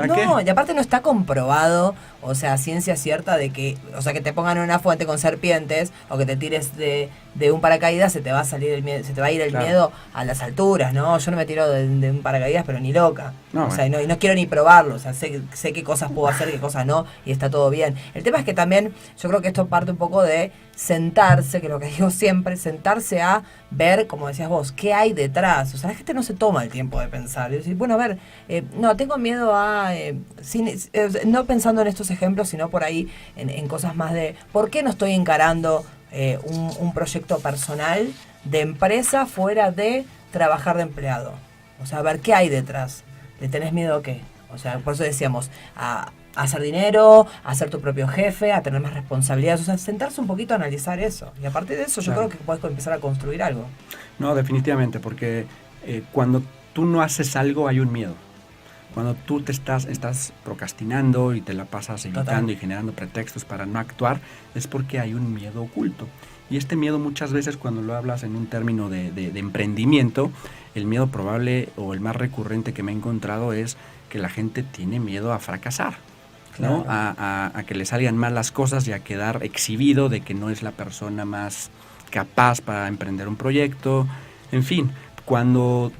No, y aparte no está comprobado, o sea, ciencia cierta de que, o sea, que te pongan en una fuente con serpientes o que te tires de un paracaídas, se te va a salir el miedo, se te va a ir el miedo a las alturas, ¿no? Yo no me tiro de un paracaídas, pero ni loca. No, o sea, y no quiero ni probarlo, o sea, sé qué cosas puedo hacer, qué cosas no, y está todo bien. El tema es que también, yo creo que esto parte un poco de sentarse, que es lo que digo siempre, sentarse a ver, como decías vos, qué hay detrás. O sea, la gente no se toma el tiempo de pensar. Y decir, bueno, a ver, no, tengo miedo a... no pensando en estos ejemplos, sino por ahí en cosas más de, ¿por qué no estoy encarando un proyecto personal de empresa fuera de trabajar de empleado? O sea, a ver, ¿qué hay detrás? ¿Le tenés miedo a qué? O sea, por eso decíamos, a hacer dinero, a ser tu propio jefe, a tener más responsabilidades. O sea, sentarse un poquito a analizar eso. Y a partir de eso yo creo que puedes empezar a construir algo. No, definitivamente, porque cuando tú no haces algo hay un miedo. Cuando tú estás procrastinando y te la pasas evitando y generando pretextos para no actuar, es porque hay un miedo oculto. Y este miedo muchas veces cuando lo hablas en un término de emprendimiento, el miedo probable o el más recurrente que me he encontrado es que la gente tiene miedo a fracasar, ¿no? A que le salgan mal las cosas y a quedar exhibido de que no es la persona más capaz para emprender un proyecto. En fin, cuando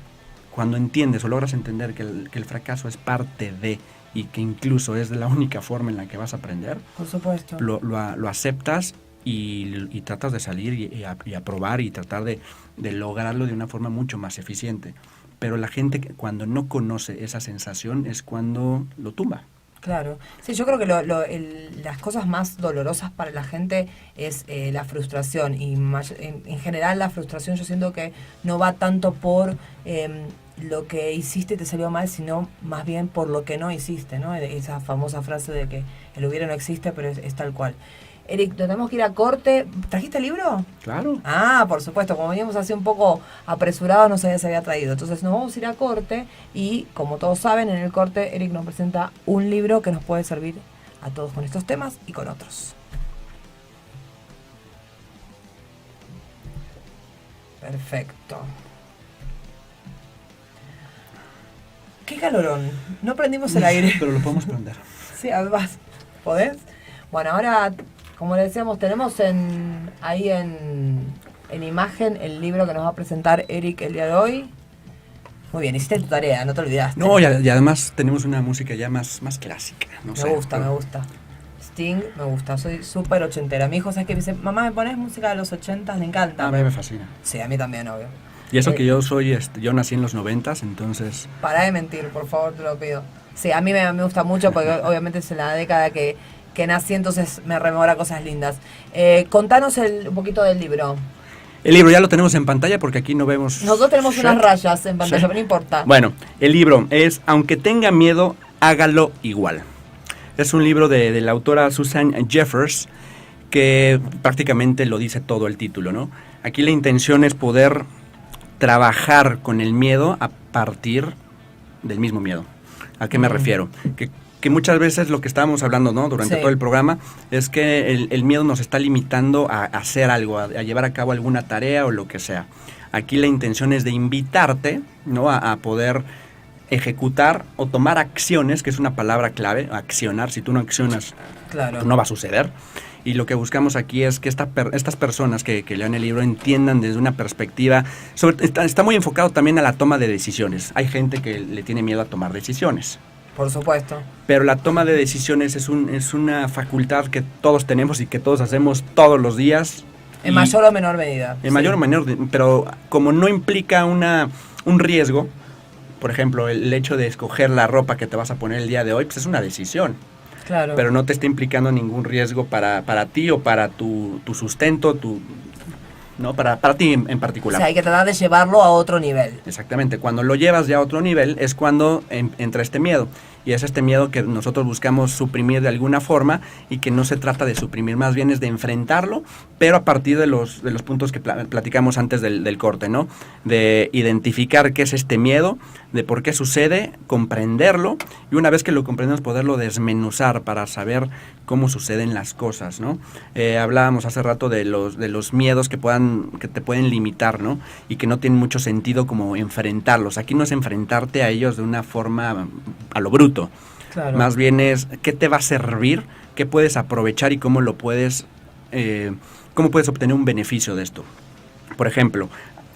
entiendes o logras entender que el fracaso es parte de y que incluso es de la única forma en la que vas a aprender, por supuesto, lo aceptas y tratas de salir y a probar y tratar de lograrlo de una forma mucho más eficiente. Pero la gente cuando no conoce esa sensación es cuando lo tumba. Claro. Sí, yo creo que las cosas más dolorosas para la gente es la frustración. Y en general la frustración yo siento que no va tanto por lo que hiciste y te salió mal, sino más bien por lo que no hiciste, ¿no? Esa famosa frase de que el hubiera no existe, pero es tal cual. Eric, tenemos que ir a corte. ¿Trajiste el libro? Claro. Ah, por supuesto. Como veníamos así un poco apresurados, no sabía si había traído. Entonces nos vamos a ir a corte y, como todos saben, en el corte Eric nos presenta un libro que nos puede servir a todos con estos temas y con otros. Perfecto. Qué calorón. No prendimos el aire. Pero lo podemos prender. Sí, además. ¿Podés? Bueno, ahora, como le decíamos, tenemos ahí en imagen el libro que nos va a presentar Eric el día de hoy. Muy bien, hiciste tu tarea, no te olvidaste. No, y además tenemos una música ya más clásica. Me gusta. Sting, me gusta, soy súper ochentera. Mi hijo, ¿sabes qué? Me dice, mamá, ¿me pones música de los 80? Le encanta. A mí me fascina. Sí, a mí también, obvio. Y eso que yo nací en los 90s, entonces... Pará de mentir, por favor, te lo pido. Sí, a mí me gusta mucho porque obviamente es la década que nací, entonces me rememora cosas lindas. Contanos un poquito del libro. El libro ya lo tenemos en pantalla porque aquí no vemos... Nosotros tenemos unas rayas en pantalla, pero no importa. Bueno, el libro es Aunque tenga miedo, hágalo igual. Es un libro de la autora Susan Jeffers que prácticamente lo dice todo el título, ¿no? Aquí la intención es poder trabajar con el miedo a partir del mismo miedo. ¿A qué me refiero? Que muchas veces lo que estábamos hablando, ¿no? Durante todo el programa es que el miedo nos está limitando a hacer algo, a llevar a cabo alguna tarea o lo que sea. Aquí la intención es de invitarte, ¿no? A poder ejecutar o tomar acciones, que es una palabra clave, accionar. Si tú no accionas, claro, no va a suceder. Y lo que buscamos aquí es que estas personas que lean el libro entiendan desde una perspectiva... Está muy enfocado también a la toma de decisiones. Hay gente que le tiene miedo a tomar decisiones. Por supuesto. Pero la toma de decisiones es una facultad que todos tenemos y que todos hacemos todos los días. En mayor o menor medida. En mayor o menor, pero como no implica un riesgo, por ejemplo, el hecho de escoger la ropa que te vas a poner el día de hoy, pues es una decisión. Claro. Pero no te está implicando ningún riesgo para ti o para tu sustento, ¿no? Para ti en particular. O sea, hay que tratar de llevarlo a otro nivel. Exactamente. Cuando lo llevas ya a otro nivel es cuando entra este miedo. Y es este miedo que nosotros buscamos suprimir de alguna forma y que no se trata de suprimir, más bien es de enfrentarlo, pero a partir de los puntos que platicamos antes del corte, ¿no? De identificar qué es este miedo, de por qué sucede, comprenderlo y una vez que lo comprendemos poderlo desmenuzar para saber cómo suceden las cosas, ¿no? Hablábamos hace rato de los miedos que te pueden limitar, ¿no? Y que no tienen mucho sentido como enfrentarlos. Aquí no es enfrentarte a ellos de una forma a lo bruto. Claro. Más bien es qué te va a servir, qué puedes aprovechar y cómo puedes obtener un beneficio de esto. Por ejemplo,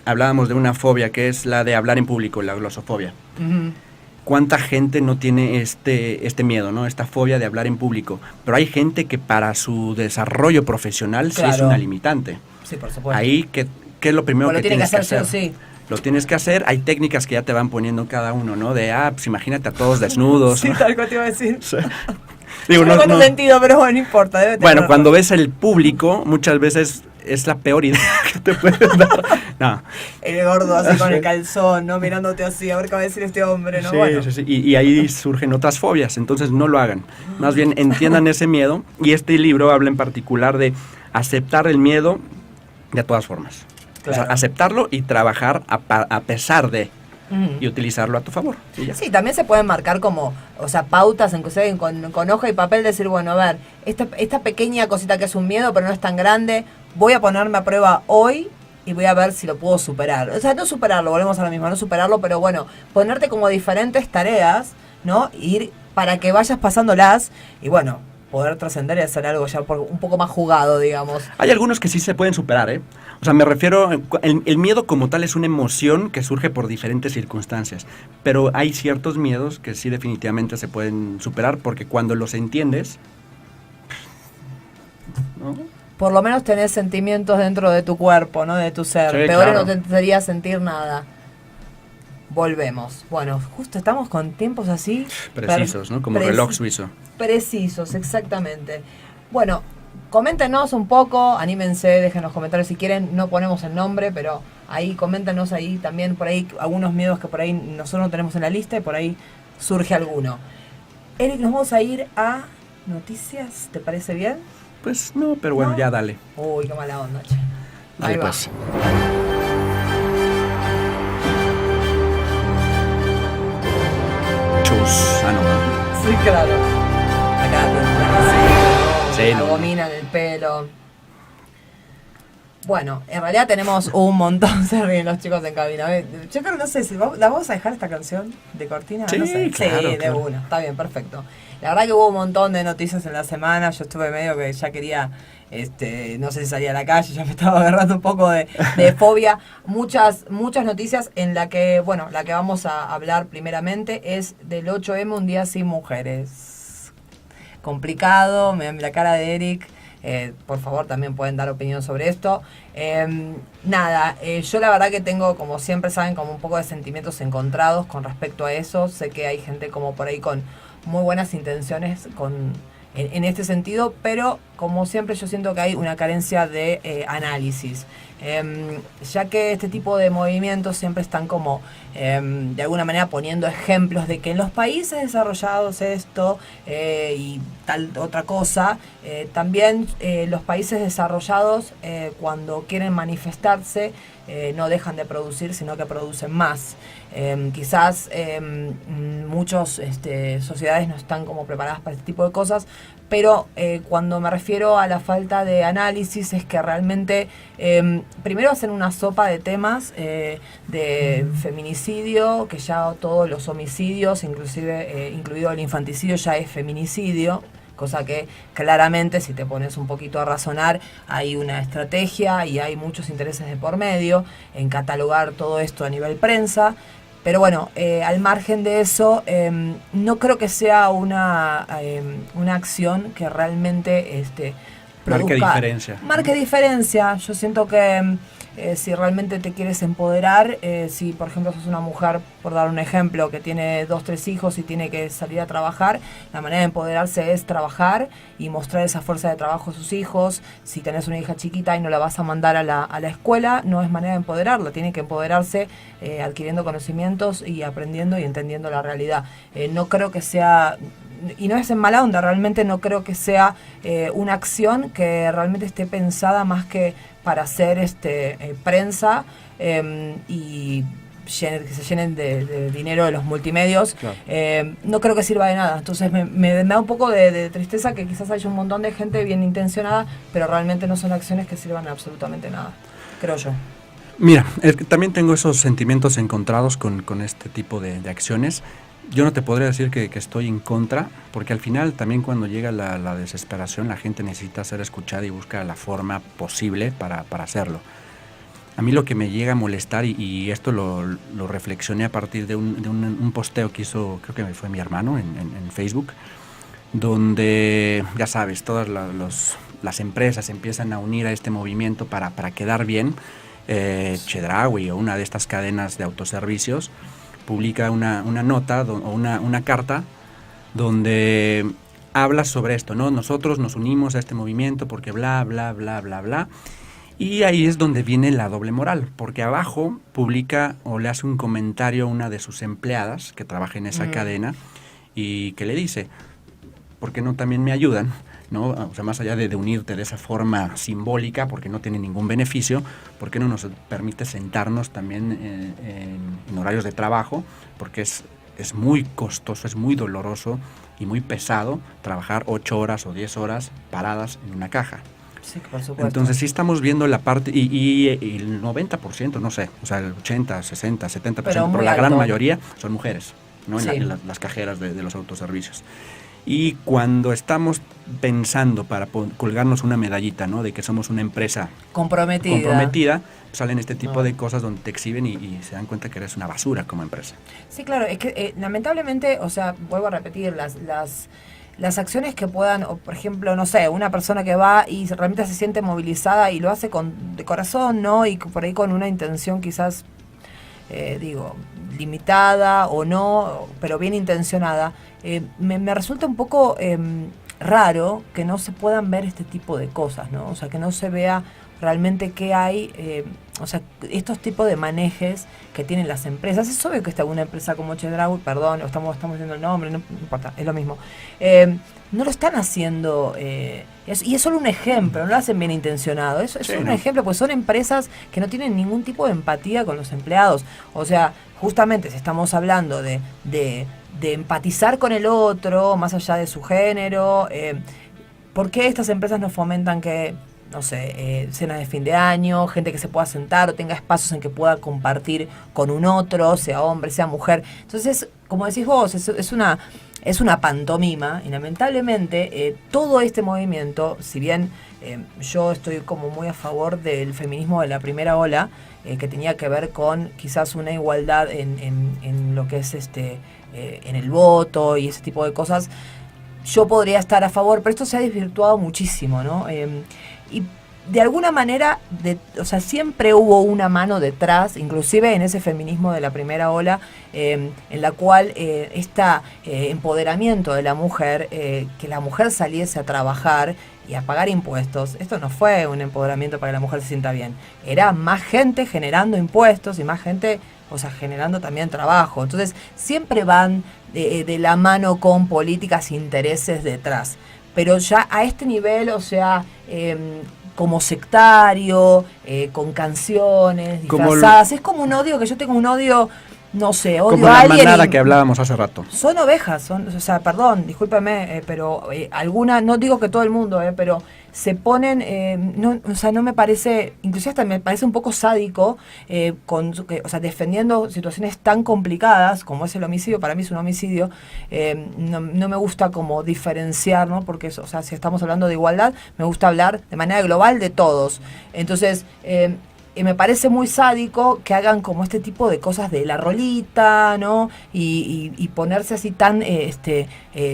hablábamos de una fobia que es la de hablar en público, la glosofobia. Uh-huh. ¿Cuánta gente no tiene este miedo, ¿no? Esta fobia de hablar en público? Pero hay gente que para su desarrollo profesional claro, sí es una limitante. Sí, por supuesto. Ahí, ¿qué es lo primero que tienes que hacer? Sí. Lo tienes que hacer, hay técnicas que ya te van poniendo cada uno, ¿no? De, pues imagínate a todos desnudos. Sí, ¿no? tal cual te iba a decir. Sí. Digo, no sentido, pero bueno, no importa. Bueno, cuando ves el público, muchas veces es la peor idea que te puedes dar. No. El gordo así con el calzón, ¿no? Mirándote así, a ver qué va a decir este hombre, ¿no? Sí, Bueno. sí. Y ahí surgen otras fobias, entonces no lo hagan. Más bien entiendan ese miedo, y este libro habla en particular de aceptar el miedo de todas formas. Claro. O sea, aceptarlo y trabajar a pesar de, y utilizarlo a tu favor. Y ya. Sí, también se pueden marcar como, o sea, pautas inclusive con hoja y papel, decir, bueno, a ver, esta pequeña cosita que es un miedo, pero no es tan grande, voy a ponerme a prueba hoy y voy a ver si lo puedo superar. O sea, no superarlo, volvemos a lo mismo, no superarlo, pero bueno, ponerte como diferentes tareas, ¿no? Ir para que vayas pasándolas y bueno, poder trascender y hacer algo ya un poco más jugado, digamos. Hay algunos que sí se pueden superar, ¿eh? O sea, me refiero, el miedo como tal es una emoción que surge por diferentes circunstancias, pero hay ciertos miedos que sí definitivamente se pueden superar, porque cuando los entiendes, ¿no? Por lo menos tenés sentimientos dentro de tu cuerpo, ¿no? De tu ser. Sí, Peor claro. no te sería sentir nada. Volvemos. Bueno, justo estamos con tiempos así. Precisos, ¿no? Como reloj suizo. Precisos, exactamente. Bueno, coméntenos un poco, anímense, déjenos comentarios si quieren. No ponemos el nombre, pero ahí coméntenos ahí también por ahí algunos miedos que por ahí nosotros no tenemos en la lista y por ahí surge alguno. Eric, nos vamos a ir a noticias, ¿te parece bien? Pues no, pero bueno, ¿No? ya dale. Uy, qué mala onda, che. Dale Ahí va. pues. Chus. Ah, no. Sí, claro. Acá, Sí, la no. gomina en el pelo. Bueno, en realidad tenemos un montón, se ríen los chicos en cabina. Yo creo, no sé, si ¿la vamos a dejar esta canción de cortina? Sí, no sé. claro, Sí, de claro. una, está bien, perfecto. La verdad que hubo un montón de noticias en la semana, yo estuve medio que ya quería, no sé si salía a la calle, ya me estaba agarrando un poco de fobia. Muchas noticias en la que, bueno, la que vamos a hablar primeramente es del 8M, un día sin mujeres. Complicado, me ven la cara de Eric. Por favor, también pueden dar opinión sobre esto. Yo la verdad que tengo, como siempre saben, como un poco de sentimientos encontrados con respecto a eso. Sé que hay gente como por ahí con muy buenas intenciones en este sentido, pero como siempre yo siento que hay una carencia de análisis. Ya que este tipo de movimientos siempre están como de alguna manera poniendo ejemplos de que en los países desarrollados esto y tal otra cosa, también los países desarrollados cuando quieren manifestarse no dejan de producir, sino que producen más. Quizás muchas sociedades no están como preparadas para este tipo de cosas, pero cuando me refiero a la falta de análisis es que realmente primero hacen una sopa de temas de feminicidio, que ya todos los homicidios, inclusive incluido el infanticidio, ya es feminicidio. Cosa que claramente, si te pones un poquito a razonar, hay una estrategia y hay muchos intereses de por medio en catalogar todo esto a nivel prensa. Pero bueno, al margen de eso, no creo que sea una acción que realmente Marque diferencia. Marque diferencia. Yo siento que si realmente te quieres empoderar, si por ejemplo sos una mujer, por dar un ejemplo, que tiene 2, 3 hijos y tiene que salir a trabajar, la manera de empoderarse es trabajar y mostrar esa fuerza de trabajo a sus hijos. Si tenés una hija chiquita y no la vas a mandar a la escuela, no es manera de empoderarla, tiene que empoderarse adquiriendo conocimientos y aprendiendo y entendiendo la realidad. No creo que sea... Y no es en mala onda, realmente no creo que sea una acción que realmente esté pensada más que para hacer prensa y que se llenen de dinero de los multimedios. Claro. No creo que sirva de nada. Entonces me da un poco de tristeza que quizás haya un montón de gente bien intencionada, pero realmente no son acciones que sirvan absolutamente nada, creo yo. Mira, también tengo esos sentimientos encontrados con este tipo de acciones. Yo no te podría decir que estoy en contra, porque al final también cuando llega la desesperación la gente necesita ser escuchada y busca la forma posible para hacerlo. A mí lo que me llega a molestar, y esto lo reflexioné a partir de un posteo que hizo, creo que fue mi hermano en Facebook, donde, ya sabes, todas las empresas empiezan a unir a este movimiento para quedar bien. Chedraui o una de estas cadenas de autoservicios publica una nota o una carta donde habla sobre esto, ¿no? Nosotros nos unimos a este movimiento porque bla, bla, bla, bla, bla. Y ahí es donde viene la doble moral, porque abajo publica o le hace un comentario a una de sus empleadas que trabaja en esa cadena y que le dice, ¿por qué no también me ayudan? ¿No? O sea, más allá de unirte de esa forma simbólica, porque no tiene ningún beneficio, ¿por qué no nos permite sentarnos también en horarios de trabajo? Porque es muy costoso, es muy doloroso y muy pesado trabajar 8 horas o 10 horas paradas en una caja. Sí, por supuesto. Entonces sí estamos viendo la parte, y el 90%, no sé, o sea, el 80, 60, 70%, pero la gran mayoría son mujeres, ¿no? Sí. En las cajeras de los autoservicios. Y cuando estamos pensando para colgarnos una medallita, ¿no? De que somos una empresa comprometida, salen este tipo de cosas donde te exhiben y se dan cuenta que eres una basura como empresa. Sí, claro, es que lamentablemente, o sea, vuelvo a repetir, las acciones que puedan, o por ejemplo, no sé, una persona que va y realmente se siente movilizada y lo hace de corazón, ¿no? Y por ahí con una intención quizás, limitada o no, pero bien intencionada, me resulta un poco raro que no se puedan ver este tipo de cosas, ¿no? O sea, que no se vea realmente qué hay, o sea, estos tipos de manejes que tienen las empresas. Es obvio que está una empresa como Chedraui, perdón, estamos diciendo el nombre, no importa, es lo mismo. No lo están haciendo, y es solo un ejemplo, no lo hacen bien intencionado, es solo un ejemplo, pues son empresas que no tienen ningún tipo de empatía con los empleados. O sea, justamente si estamos hablando de empatizar con el otro, más allá de su género, ¿por qué estas empresas no fomentan que, no sé, cenas de fin de año, gente que se pueda sentar o tenga espacios en que pueda compartir con un otro, sea hombre, sea mujer? Entonces, como decís vos, es una pantomima y lamentablemente todo este movimiento, si bien yo estoy como muy a favor del feminismo de la primera ola, que tenía que ver con quizás una igualdad en lo que es en el voto y ese tipo de cosas, yo podría estar a favor, pero esto se ha desvirtuado muchísimo, ¿no? Y de alguna manera, o sea, siempre hubo una mano detrás, inclusive en ese feminismo de la primera ola, en la cual este empoderamiento de la mujer, que la mujer saliese a trabajar y a pagar impuestos, esto no fue un empoderamiento para que la mujer se sienta bien, era más gente generando impuestos y más gente, o sea, generando también trabajo. Entonces, siempre van de la mano con políticas e intereses detrás. Pero ya a este nivel, o sea, como sectario, con canciones disfrazadas, es como un odio, que yo tengo un odio, no sé, odio como a la alguien. manada que hablábamos hace rato. Son ovejas, o sea, perdón, discúlpeme, pero alguna, no digo que todo el mundo, pero se ponen, no, o sea, no me parece, inclusive hasta me parece un poco sádico, o sea, defendiendo situaciones tan complicadas como es el homicidio. Para mí es un homicidio, no me gusta como diferenciar, ¿no? Porque, o sea, si estamos hablando de igualdad, me gusta hablar de manera global de todos. Entonces, me parece muy sádico que hagan como este tipo de cosas de la rolita, ¿no? Y ponerse así tan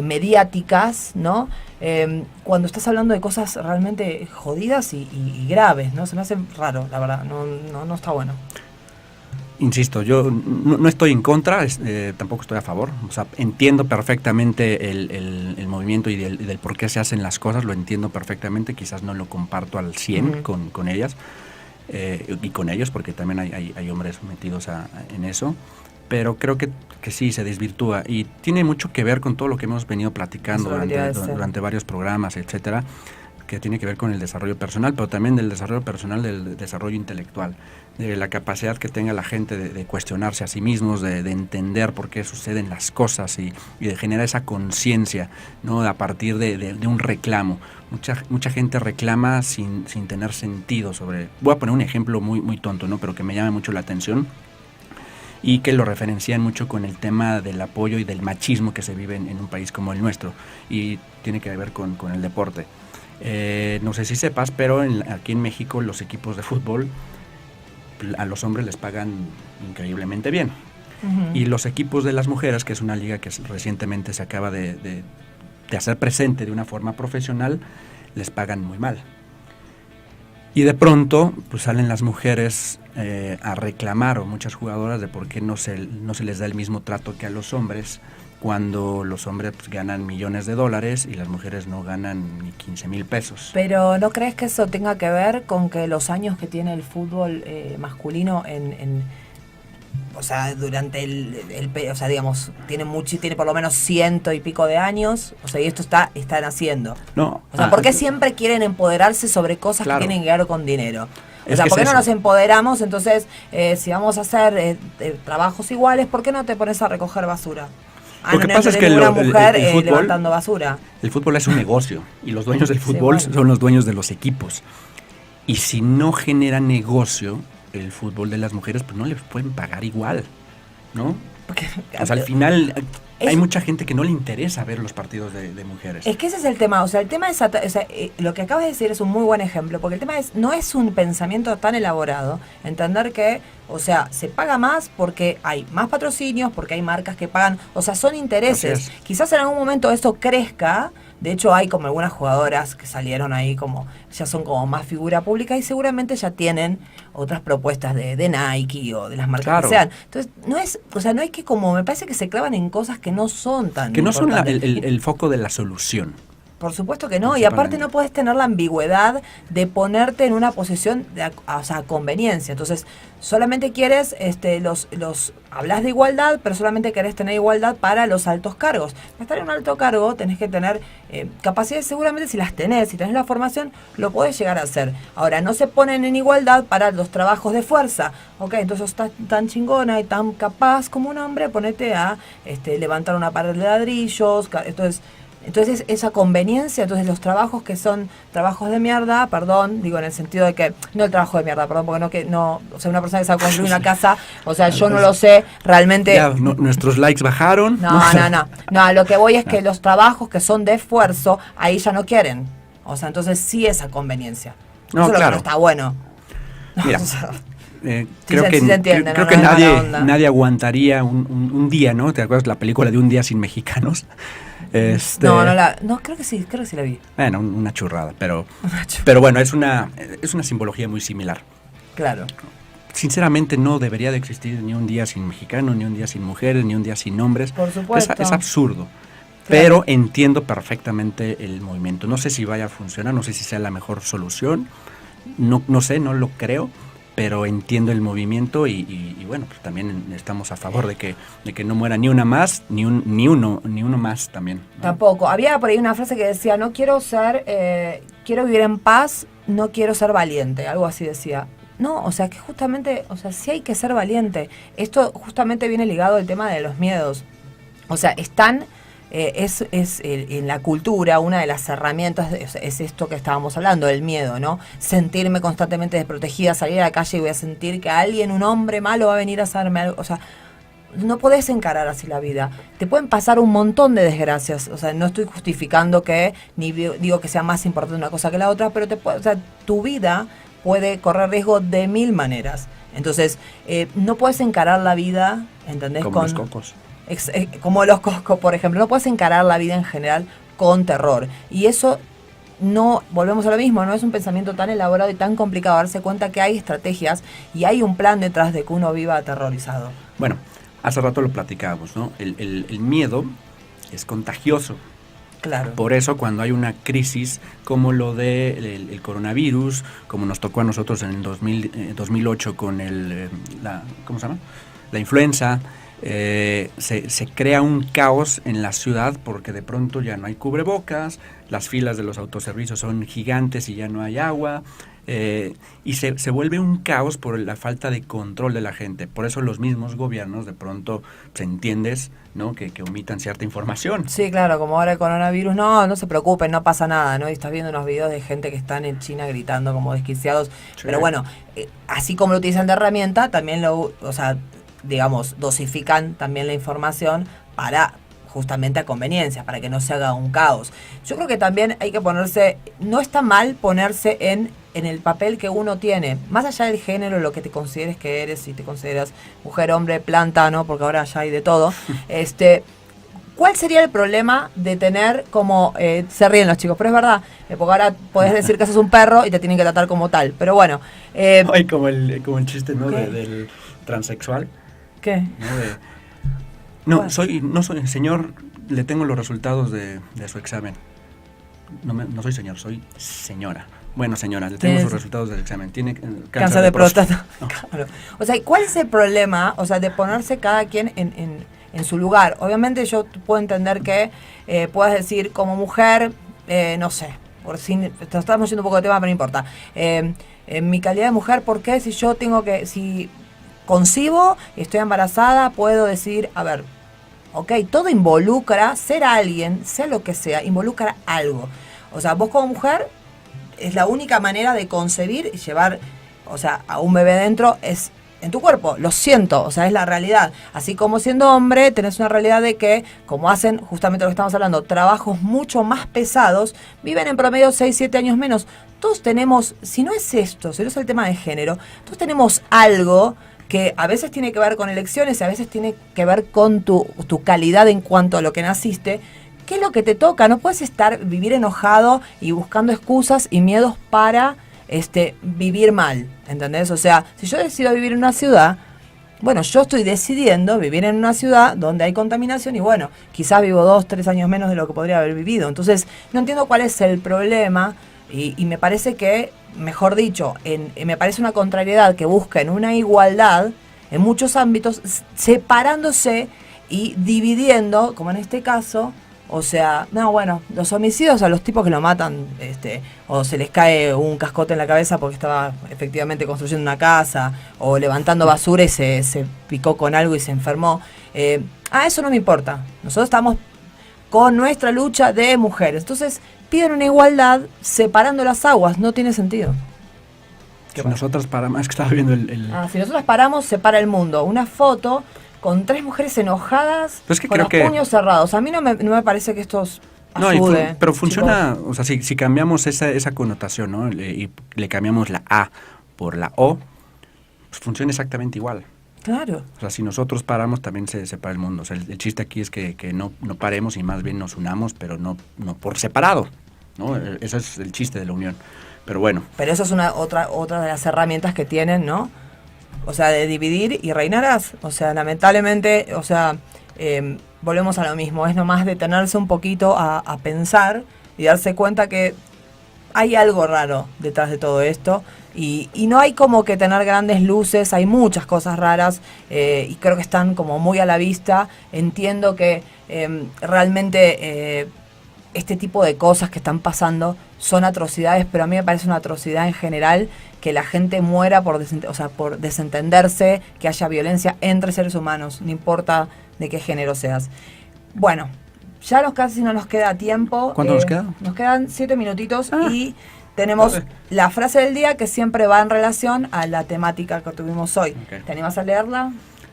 mediáticas, ¿no? Cuando estás hablando de cosas realmente jodidas y graves, ¿no? Se me hace raro, la verdad, no está bueno. Insisto, yo no estoy en contra, tampoco estoy a favor. O sea, entiendo perfectamente el movimiento y del por qué se hacen las cosas, lo entiendo perfectamente, quizás no lo comparto al 100 con ellas. Y con ellos, porque también hay hombres metidos en eso, pero creo que sí se desvirtúa y tiene mucho que ver con todo lo que hemos venido platicando durante varios programas, etcétera, que tiene que ver con el desarrollo personal, pero también del desarrollo personal, del desarrollo intelectual, de la capacidad que tenga la gente de cuestionarse a sí mismos, de entender por qué suceden las cosas y de generar esa conciencia, ¿no? A partir de un reclamo. Mucha gente reclama sin tener sentido sobre... Voy a poner un ejemplo muy tonto, ¿no? Pero que me llama mucho la atención y que lo referencian mucho con el tema del apoyo y del machismo que se vive en un país como el nuestro, y tiene que ver con el deporte. No sé si sepas, pero aquí en México los equipos de fútbol a los hombres les pagan increíblemente bien. Uh-huh. Y los equipos de las mujeres, que es una liga que recientemente se acaba de hacer presente de una forma profesional, les pagan muy mal. Y de pronto pues salen las mujeres a reclamar, o muchas jugadoras, de por qué no se les da el mismo trato que a los hombres cuando los hombres pues, ganan millones de dólares y las mujeres no ganan ni 15,000 pesos. Pero ¿no crees que eso tenga que ver con que los años que tiene el fútbol masculino o sea, durante o sea, digamos, tiene por lo menos 100 y pico de años, o sea, y esto está naciendo? No. O sea, ¿por qué siempre quieren empoderarse sobre cosas que tienen que ver con dinero? O sea, ¿por qué no nos empoderamos? Entonces, si vamos a hacer trabajos iguales, ¿por qué no te pones a recoger basura? Lo que pasa es que una mujer el fútbol, levantando basura. El fútbol es un negocio y los dueños del fútbol son los dueños de los equipos. Y si no genera negocio el fútbol de las mujeres, pues no les pueden pagar igual, ¿no? Porque, o sea, al final hay mucha gente que no le interesa ver los partidos de mujeres. Es que ese es el tema, o sea, el tema es, lo que acabas de decir es un muy buen ejemplo, porque el tema no es un pensamiento tan elaborado, entender que, o sea, se paga más porque hay más patrocinios, porque hay marcas que pagan, o sea, son intereses. Quizás en algún momento eso crezca. De hecho, hay como algunas jugadoras que salieron ahí como, ya son como más figura pública y seguramente ya tienen otras propuestas de Nike o de las marcas que sean. Entonces, no hay que como, me parece que se clavan en cosas que no son tan que no son importantes. el foco de la solución. Por supuesto que no, y aparte no puedes tener la ambigüedad de ponerte en una posición de conveniencia. Entonces, solamente quieres, hablas de igualdad, pero solamente querés tener igualdad para los altos cargos. Para estar en un alto cargo tenés que tener capacidades, seguramente si tenés la formación, lo podés llegar a hacer. Ahora, no se ponen en igualdad para los trabajos de fuerza. Ok, entonces estás tan chingona y tan capaz como un hombre, ponete a levantar una pared de ladrillos, entonces esa conveniencia, entonces los trabajos que son trabajos de mierda, perdón, digo en el sentido de que, no el trabajo de mierda, perdón, porque o sea, una persona que sabe construir una casa, o sea, yo no lo sé, realmente... Ya, nuestros likes bajaron. No, lo que voy es que los trabajos que son de esfuerzo, ahí ya no quieren, o sea, entonces sí esa conveniencia. No, eso claro. Es lo que no está bueno. Mira, O sea, creo que nadie aguantaría un día, ¿no? ¿Te acuerdas la película de Un día sin mexicanos? Creo que sí la vi. Bueno, una churrada, pero bueno, es una simbología muy similar. Claro. Sinceramente no debería de existir ni un día sin mexicano, ni un día sin mujeres, ni un día sin hombres. Por supuesto. Es absurdo. Claro. Pero entiendo perfectamente el movimiento. No sé si vaya a funcionar, no sé si sea la mejor solución. No sé, no lo creo. Pero entiendo el movimiento y bueno, pues también estamos a favor de que no muera ni una más, ni uno más también, ¿no? Tampoco. Había por ahí una frase que decía, quiero vivir en paz, no quiero ser valiente, algo así decía. No, o sea que justamente, o sea, sí hay que ser valiente. Esto justamente viene ligado al tema de los miedos. O sea, en la cultura una de las herramientas es esto que estábamos hablando, el miedo, ¿no? Sentirme constantemente desprotegida, salir a la calle y voy a sentir que un hombre malo va a venir a hacerme algo, o sea, no podés encarar así la vida. Te pueden pasar un montón de desgracias, o sea, no estoy justificando ni digo que sea más importante una cosa que la otra, pero tu vida puede correr riesgo de 1000 maneras. Entonces, no puedes encarar la vida, ¿entendés? Como los cocos. Como los coscos, por ejemplo, no puedes encarar la vida en general con terror. Y eso volvemos a lo mismo, no es un pensamiento tan elaborado y tan complicado darse cuenta que hay estrategias y hay un plan detrás de que uno viva aterrorizado. Bueno, hace rato lo platicábamos, ¿no? El miedo es contagioso. Claro. Por eso cuando hay una crisis como lo de el coronavirus, como nos tocó a nosotros en el 2008 con ¿cómo se llama? La influenza, se crea un caos en la ciudad porque de pronto ya no hay cubrebocas, las filas de los autoservicios son gigantes y ya no hay agua, y se vuelve un caos por la falta de control de la gente. Por eso los mismos gobiernos de pronto, entiendes, ¿no? que omitan cierta información. Sí, claro, como ahora el coronavirus, no se preocupen, no pasa nada, ¿no? Y estás viendo unos videos de gente que están en China gritando como desquiciados, sí. Pero bueno, así como lo utilizan de herramienta, también dosifican también la información para justamente a conveniencia, para que no se haga un caos. Yo creo que también hay que no está mal ponerse en el papel que uno tiene, más allá del género, lo que te consideres que eres, si te consideras mujer, hombre, planta, ¿no? Porque ahora ya hay de todo. ¿Cuál sería el problema de tener como, se ríen los chicos, pero es verdad, porque ahora podés decir que sos un perro y te tienen que tratar como tal, pero bueno. Ay, como el chiste, ¿no? Del transexual. ¿Qué? No soy señor, le tengo los resultados de su examen. No soy señor, soy señora. Bueno, señora, le tengo sus resultados del examen. Tiene cáncer de próstata. No. Claro. O sea, ¿cuál es el problema? O sea, de ponerse cada quien en su lugar. Obviamente yo puedo entender que puedas decir como mujer, no sé, por si estamos yendo un poco de tema, pero no importa. En mi calidad de mujer, ¿por qué si concibo y estoy embarazada, puedo decir, a ver, ok, todo involucra, ser alguien, sea lo que sea, involucra algo. O sea, vos como mujer, es la única manera de concebir y llevar, o sea, a un bebé dentro es en tu cuerpo, lo siento, o sea, es la realidad. Así como siendo hombre, tenés una realidad de que, como hacen justamente lo que estamos hablando, trabajos mucho más pesados, viven en promedio 6, 7 años menos. Todos tenemos, si no es esto, si no es el tema de género, todos tenemos algo que a veces tiene que ver con elecciones y a veces tiene que ver con tu calidad en cuanto a lo que naciste. ¿Qué es lo que te toca? No puedes vivir enojado y buscando excusas y miedos para vivir mal, ¿entendés? O sea, si yo decido vivir en una ciudad, bueno, yo estoy decidiendo vivir en una ciudad donde hay contaminación y bueno, quizás vivo 2, 3 años menos de lo que podría haber vivido. Entonces, no entiendo cuál es el problema y me parece que, mejor dicho, me parece una contrariedad que busquen una igualdad en muchos ámbitos, separándose y dividiendo, como en este caso. O sea, no, bueno, los homicidios a los tipos que lo matan, o se les cae un cascote en la cabeza porque estaba efectivamente construyendo una casa, o levantando basura y se picó con algo y se enfermó. Eso no me importa. Nosotros estamos con nuestra lucha de mujeres. Entonces, piden una igualdad separando las aguas. No tiene sentido. Si nosotras paramos, es que estaba viendo si nosotras paramos, se para el mundo. Una foto con 3 mujeres enojadas, pues con los puños cerrados. A mí no me parece que esto ayude. Pero funciona, chicos. O sea, si cambiamos esa connotación, ¿no? Y le cambiamos la A por la O, pues funciona exactamente igual. Claro. O sea, si nosotros paramos, también se separa el mundo. O sea, el chiste aquí es que no paremos y más bien nos unamos, pero no por separado, ¿no? Ese es el chiste de la unión. Pero bueno. Pero eso es otra de las herramientas que tienen, ¿no? O sea, de dividir y reinarás. O sea, lamentablemente, o sea, volvemos a lo mismo. Es nomás detenerse un poquito a pensar y darse cuenta que hay algo raro detrás de todo esto. Y no hay como que tener grandes luces, hay muchas cosas raras y creo que están como muy a la vista. Entiendo que realmente este tipo de cosas que están pasando son atrocidades, pero a mí me parece una atrocidad en general que la gente muera por desentenderse, que haya violencia entre seres humanos, no importa de qué género seas. Bueno, ya casi no nos queda tiempo. ¿Cuánto nos queda? Nos quedan 7 minutitos y tenemos la frase del día que siempre va en relación a la temática que tuvimos hoy. Okay. ¿Te animas a leerla?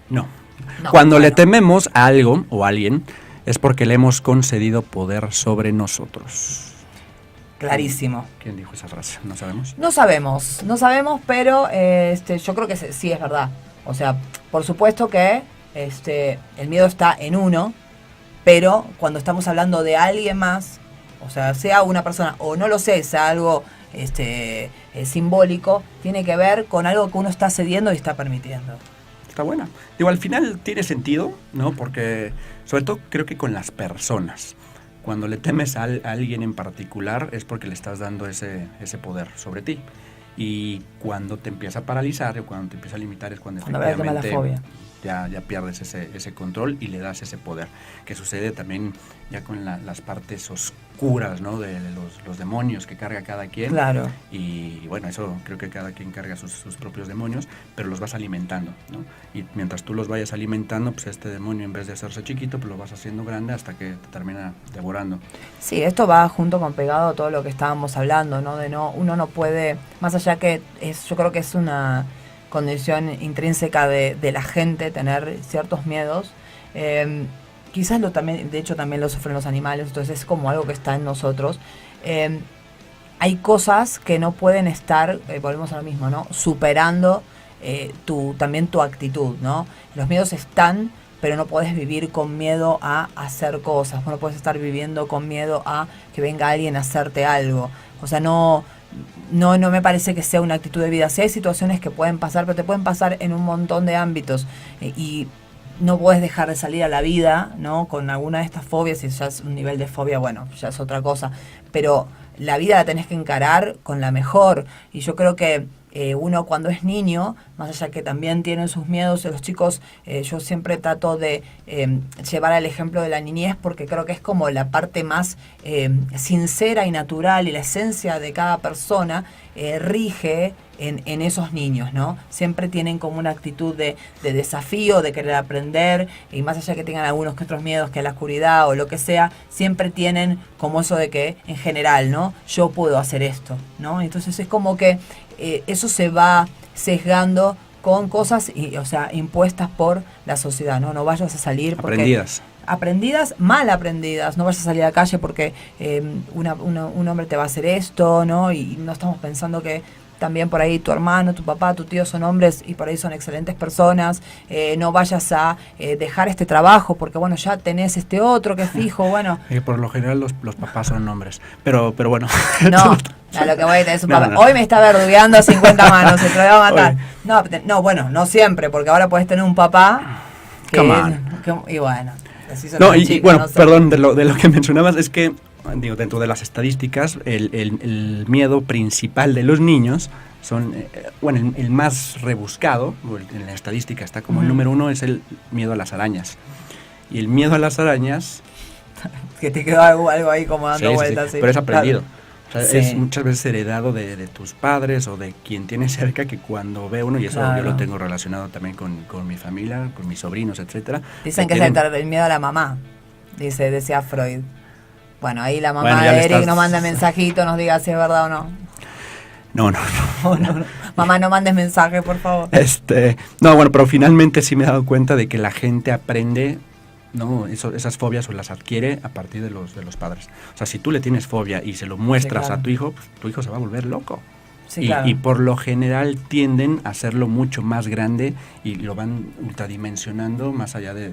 No. Cuando le tememos a algo o a alguien es porque le hemos concedido poder sobre nosotros. Clarísimo. ¿Quién dijo esa frase? ¿No sabemos? No sabemos, pero yo creo que sí es verdad. O sea, por supuesto que el miedo está en uno, pero cuando estamos hablando de alguien más, o sea, sea una persona o no lo sé, sea algo simbólico, tiene que ver con algo que uno está cediendo y está permitiendo. Está buena. Digo, al final tiene sentido, ¿no? Porque, sobre todo, creo que con las personas. Cuando le temes a alguien en particular es porque le estás dando ese poder sobre ti. Y cuando te empieza a paralizar o cuando te empieza a limitar es cuando efectivamente ya pierdes ese control y le das ese poder. Que sucede también ya con las partes oscuras, ¿no? De los demonios que carga cada quien. Claro. Y bueno, eso creo que cada quien carga sus propios demonios, pero los vas alimentando, ¿no? Y mientras tú los vayas alimentando, pues este demonio en vez de hacerse chiquito, pues lo vas haciendo grande hasta que te termina devorando. Sí, esto va junto con pegado a todo lo que estábamos hablando, ¿no? Uno no puede, más allá que yo creo que es una condición intrínseca de la gente tener ciertos miedos. Quizás de hecho también lo sufren los animales, entonces es como algo que está en nosotros. Hay cosas que no pueden estar, volvemos a lo mismo, ¿no? Superando también tu actitud, ¿no? Los miedos están, pero no puedes vivir con miedo a hacer cosas, no puedes estar viviendo con miedo a que venga alguien a hacerte algo. O sea, no me parece que sea una actitud de vida. Sí hay situaciones que pueden pasar, pero te pueden pasar en un montón de ámbitos. Y no puedes dejar de salir a la vida, ¿no? Con alguna de estas fobias, si ya es un nivel de fobia, bueno, ya es otra cosa. Pero la vida la tenés que encarar con la mejor. Y yo creo que uno cuando es niño, más allá que también tienen sus miedos, los chicos, yo siempre trato de llevar al ejemplo de la niñez, porque creo que es como la parte más sincera y natural, y la esencia de cada persona rige en esos niños, ¿no? Siempre tienen como una actitud de desafío, de querer aprender, y más allá que tengan algunos que otros miedos, que a la oscuridad o lo que sea, siempre tienen como eso de que, en general, ¿no? Yo puedo hacer esto, ¿no? Entonces es como que eso se va sesgando con cosas, o sea, impuestas por la sociedad, ¿no? No vayas a salir porque... Aprendidas, mal aprendidas. No vayas a salir a la calle porque un hombre te va a hacer esto, ¿no? Y no estamos pensando que también por ahí tu hermano, tu papá, tu tío son hombres y por ahí son excelentes personas. No vayas a dejar este trabajo porque, bueno, ya tenés este otro que es fijo, bueno. Por lo general los papás son hombres, pero bueno. No, a lo que voy a tener su papá. No. Hoy me está verdugueando a 50 manos, se te lo va a matar. No, bueno, no siempre, porque ahora puedes tener un papá que y bueno. No, y bueno, no sé. Perdón, de lo que mencionabas, es que, digo, dentro de las estadísticas, el miedo principal de los niños son, bueno, el más rebuscado, en la estadística está como el número 1, es el miedo a las arañas. Y el miedo a las arañas... que te quedó algo ahí como dando vueltas. Sí, pero es aprendido. Claro. O sea, es muchas veces heredado de tus padres o de quien tienes cerca, que cuando ve uno, y eso yo lo tengo relacionado también con mi familia, con mis sobrinos, etcétera. Dicen que es el miedo a la mamá, decía Freud. Bueno, ahí la mamá de Eric nos manda mensajito, nos diga si es verdad o no. No. Mamá, no mandes mensaje, por favor. No, bueno, pero finalmente sí me he dado cuenta de que la gente aprende... No, esas fobias o las adquiere a partir de los padres. O sea, si tú le tienes fobia y se lo muestras a tu hijo, pues, tu hijo se va a volver loco. Sí, claro. Y por lo general tienden a hacerlo mucho más grande y lo van ultradimensionando más allá de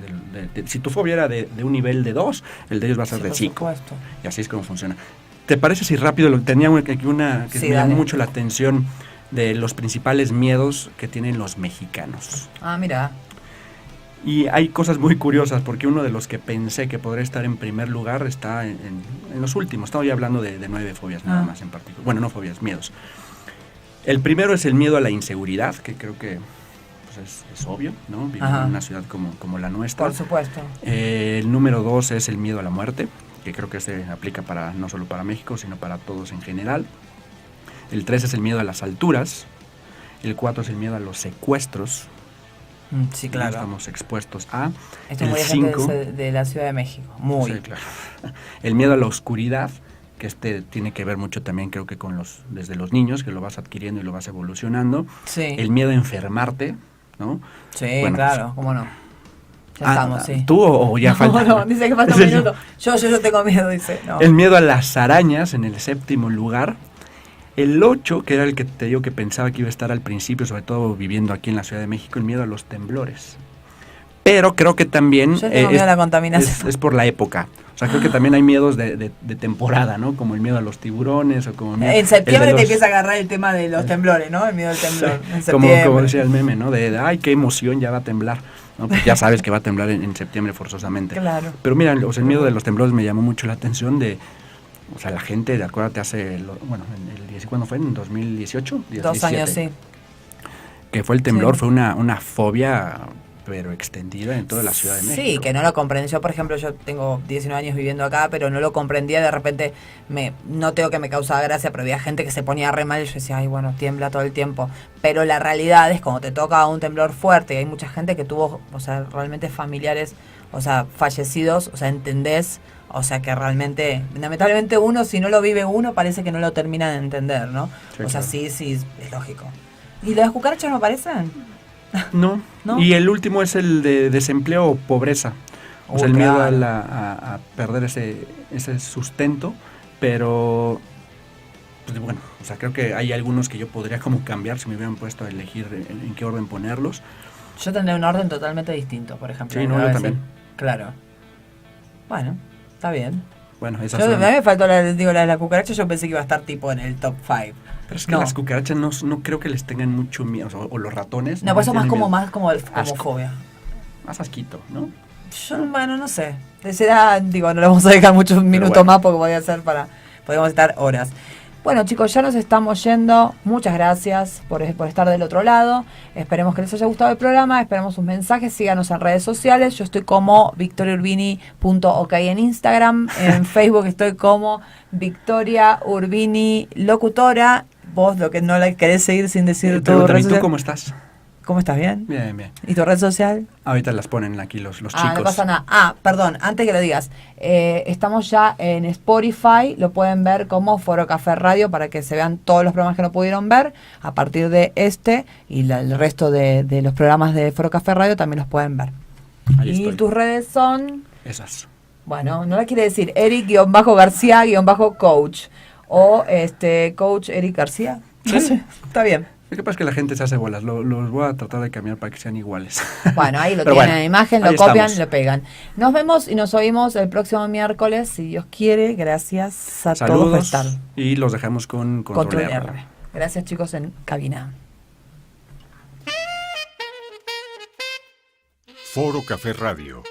si tu fobia era de un nivel de 2, el de ellos va a ser de 5. Y así es como funciona. ¿Te parece si rápido tenía aquí una que me llamó mucho la atención de los principales miedos que tienen los mexicanos? Ah, mira. Y hay cosas muy curiosas, porque uno de los que pensé que podría estar en primer lugar está en los últimos. Estamos ya hablando de 9 fobias nada más en particular. Bueno, no fobias, miedos. El primero es el miedo a la inseguridad, que creo que pues es obvio, ¿no? Vivir en una ciudad como la nuestra. Por supuesto. El número 2 es el miedo a la muerte, que creo que se aplica no solo para México, sino para todos en general. El 3 es el miedo a las alturas. El 4 es el miedo a los secuestros. Sí, claro. Estamos expuestos a. Esto es muy 5 de la Ciudad de México. Muy. Sí, claro. El miedo a la oscuridad, que tiene que ver mucho también, creo que desde los niños, que lo vas adquiriendo y lo vas evolucionando. Sí. El miedo a enfermarte, ¿no? Sí, bueno, claro, pues, cómo no. Ya estamos, sí. ¿Tú o ya falta? No, dice que falta un minuto. Yo tengo miedo, dice. No. El miedo a las arañas en el 7º lugar. El 8, que era el que te digo que pensaba que iba a estar al principio, sobre todo viviendo aquí en la Ciudad de México, el miedo a los temblores. Pero creo que también yo tengo miedo a la contaminación. Es por la época. O sea, creo que también hay miedos de temporada, ¿no? Como el miedo a los tiburones o como... En septiembre te empieza a agarrar el tema de los temblores, ¿no? El miedo al temblor. En septiembre. Como decía el meme, ¿no? Ay, qué emoción, ya va a temblar. ¿No? Pues ya sabes que va a temblar en septiembre forzosamente. Claro. Pero mira, el miedo de los temblores me llamó mucho la atención O sea, la gente, acuérdate, ¿cuándo fue? ¿En 2018? 2 años, sí. Que fue el temblor, fue una fobia, pero extendida en toda la Ciudad de México. Sí, que no lo comprendí. Yo, por ejemplo, yo tengo 19 años viviendo acá, pero no lo comprendía. De repente, no tengo que me causaba gracia, pero había gente que se ponía re mal y yo decía, ay, bueno, tiembla todo el tiempo. Pero la realidad es, cuando te toca un temblor fuerte, y hay mucha gente que tuvo, o sea, realmente familiares, o sea, fallecidos, o sea, entendés. O sea que realmente, lamentablemente uno, si no lo vive uno, parece que no lo termina de entender, ¿no? Sí, o sea, claro. sí, es lógico. ¿Y las cucarachas no aparecen? No. Y el último es el de desempleo o pobreza. O sea, el miedo a perder ese sustento, pero... Pues bueno, o sea, creo que hay algunos que yo podría como cambiar si me hubieran puesto a elegir en qué orden ponerlos. Yo tendría un orden totalmente distinto, por ejemplo. Sí, no, yo también. Claro. Bueno... Está bien. Bueno, a mí me faltó la de la cucaracha, yo pensé que iba a estar tipo en el top 5. Pero es que las cucarachas no creo que les tengan mucho miedo, o los ratones. No, pues eso más como fobia. más asquito, ¿no? Yo, bueno, no sé. Será, digo, no le vamos a dejar muchos minutos bueno. más porque podría ser podemos estar horas. Bueno, chicos, ya nos estamos yendo. Muchas gracias por estar del otro lado. Esperemos que les haya gustado el programa. Esperemos sus mensajes. Síganos en redes sociales. Yo estoy como victoriaurbini.ok en Instagram. En Facebook estoy como Victoria Urbini Locutora. Vos lo que no la querés seguir sin decir tu red Pregúntame, ¿tú social. cómo estás? ¿Cómo estás? ¿Bien? Bien, bien. ¿Y tu red social? Ahorita las ponen aquí los chicos. No pasa nada. Perdón, antes que lo digas, estamos ya en Spotify, lo pueden ver como Foro Café Radio para que se vean todos los programas que no pudieron ver. A partir de este y el resto de los programas de Foro Café Radio también los pueden ver. Ahí Y estoy. tus redes son, Esas. bueno, no la quiere decir Eric-García-Coach o Coach Eric García. No Sí. sé, está bien. Lo que pasa es que la gente se hace bolas. Los voy a tratar de cambiar para que sean iguales. Bueno, ahí lo Pero tienen bueno, en la imagen, lo ahí copian, estamos. lo pegan. Nos vemos y nos oímos el próximo miércoles, si Dios quiere. Gracias a todos por Saludos. estar. Y los dejamos con Control Control R. Gracias, chicos, en cabina. Foro Café Radio.